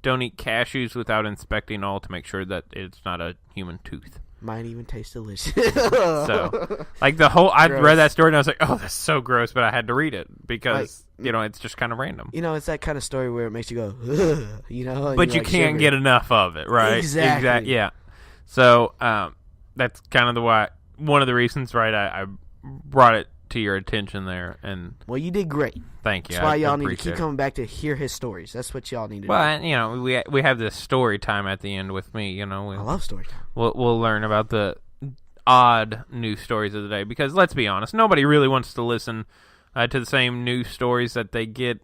Don't eat cashews without inspecting all to make sure that it's not a human tooth. Might even taste delicious. So, like I read that story and I was like, oh, that's so gross, but I had to read it because it's just kind of random. It's that kind of story where it makes you go, ugh, but you can't get enough of it, right? Exactly. Yeah. So that's kind of one of the reasons, right? I brought it to your attention there, and well, you did great. Thank you. That's why y'all need to keep coming back to hear his stories. That's what y'all need to do. Well, we have this story time at the end with me. I love story time. We'll learn about the odd news stories of the day because let's be honest, nobody really wants to listen to the same news stories that they get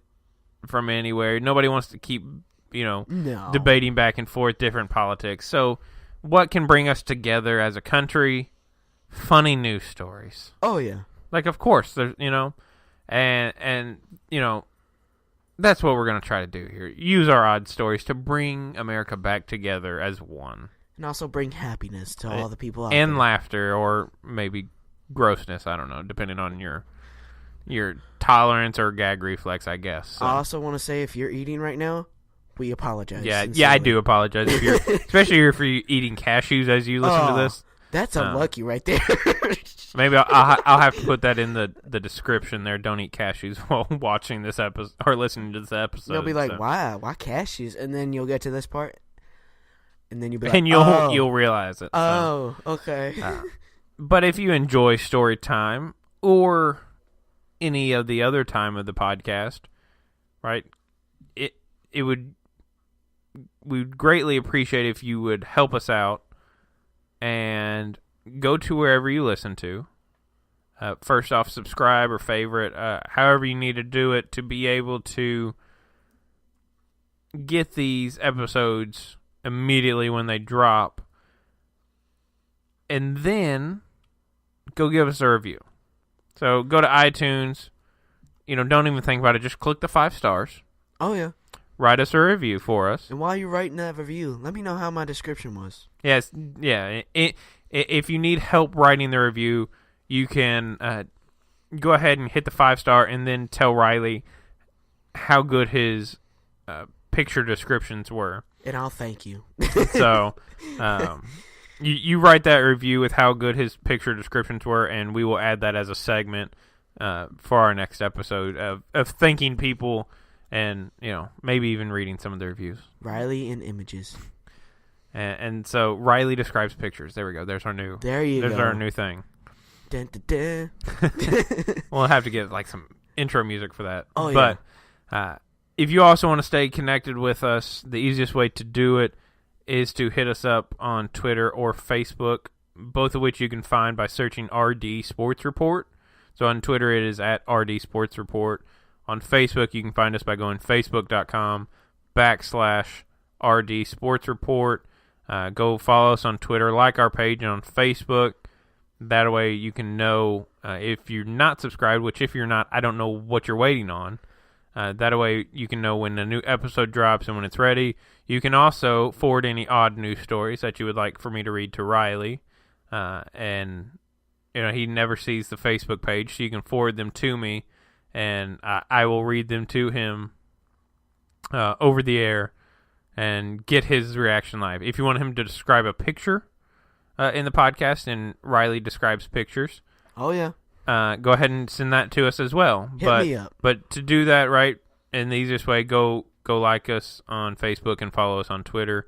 from anywhere. Nobody wants to keep debating back and forth different politics. So what can bring us together as a country? Funny news stories. Oh yeah. Like, of course, there's, and that's what we're going to try to do here. Use our odd stories to bring America back together as one. And also bring happiness to all the people out there. And laughter, or maybe grossness, I don't know, depending on your tolerance or gag reflex, I guess. So. I also want to say, if you're eating right now, we apologize. Yeah, I do apologize. Especially if you're eating cashews as you listen to this. That's unlucky right there. Maybe I'll have to put that in the description there. Don't eat cashews while watching this episode or listening to this episode. You'll be like, why cashews? And then you'll get to this part, and then you'll be like, and you'll realize it. Oh, okay. But if you enjoy story time or any of the other time of the podcast, right? We'd greatly appreciate if you would help us out and go to wherever you listen to. First off, subscribe or favorite, however you need to do it to be able to get these episodes immediately when they drop. And then go give us a review. So go to iTunes. Don't even think about it. Just click the 5 stars. Oh, yeah. Write us a review for us. And while you're writing that review, let me know how my description was. Yes, yeah. If you need help writing the review, you can go ahead and hit the 5-star and then tell Rylee how good his picture descriptions were. And I'll thank you. So you write that review with how good his picture descriptions were, and we will add that as a segment for our next episode of thanking people and, maybe even reading some of the reviews. Rylee and images. And so Rylee describes pictures. There we go. There's our new thing. Dun, dun, dun. We'll have to get some intro music for that. Oh, but if you also want to stay connected with us, the easiest way to do it is to hit us up on Twitter or Facebook, both of which you can find by searching R&D Sports Report. So on Twitter, it is at R&D Sports Report. On Facebook, you can find us by going facebook.com/R&D Sports Report. Go follow us on Twitter, like our page on Facebook. That way you can know if you're not subscribed, which if you're not, I don't know what you're waiting on. That way you can know when a new episode drops and when it's ready. You can also forward any odd news stories that you would like for me to read to Rylee. And he never sees the Facebook page, so you can forward them to me, and I will read them to him over the air and get his reaction live. If you want him to describe a picture in the podcast, and Rylee describes pictures. Oh, yeah. Go ahead and send that to us as well. Hit me up. But to do that right in the easiest way, go like us on Facebook and follow us on Twitter.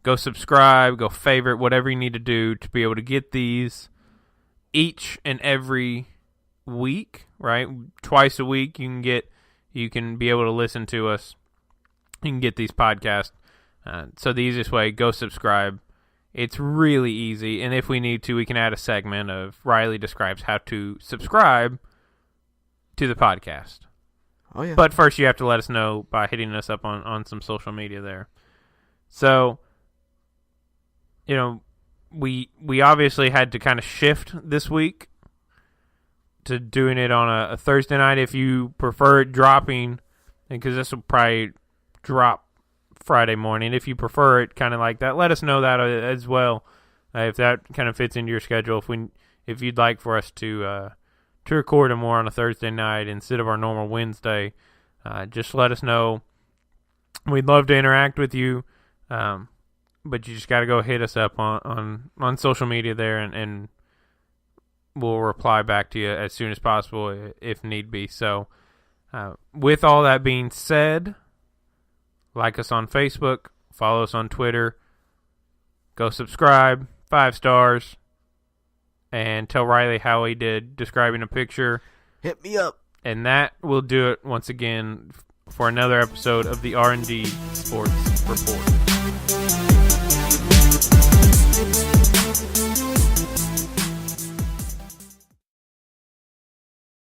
Go subscribe, go favorite, whatever you need to do to be able to get these each and every week, right? Twice a week you can be able to listen to us. You can get these podcasts. So the easiest way, go subscribe. It's really easy, and if we need to, we can add a segment of Rylee describes how to subscribe to the podcast. Oh, yeah. But first you have to let us know by hitting us up on some social media there. So, we obviously had to kind of shift this week to doing it on a Thursday night. If you prefer it dropping, because this will probably drop Friday morning. If you prefer it kind of like that, let us know that as well. If that kind of fits into your schedule, if you'd like for us to record more on a Thursday night instead of our normal Wednesday, just let us know. We'd love to interact with you, but you just got to go hit us up on social media there, and we'll reply back to you as soon as possible if need be. So, with all that being said, like us on Facebook, follow us on Twitter, go subscribe, 5 stars, and tell Rylee how he did describing a picture. Hit me up. And that will do it once again for another episode of the R&D Sports Report.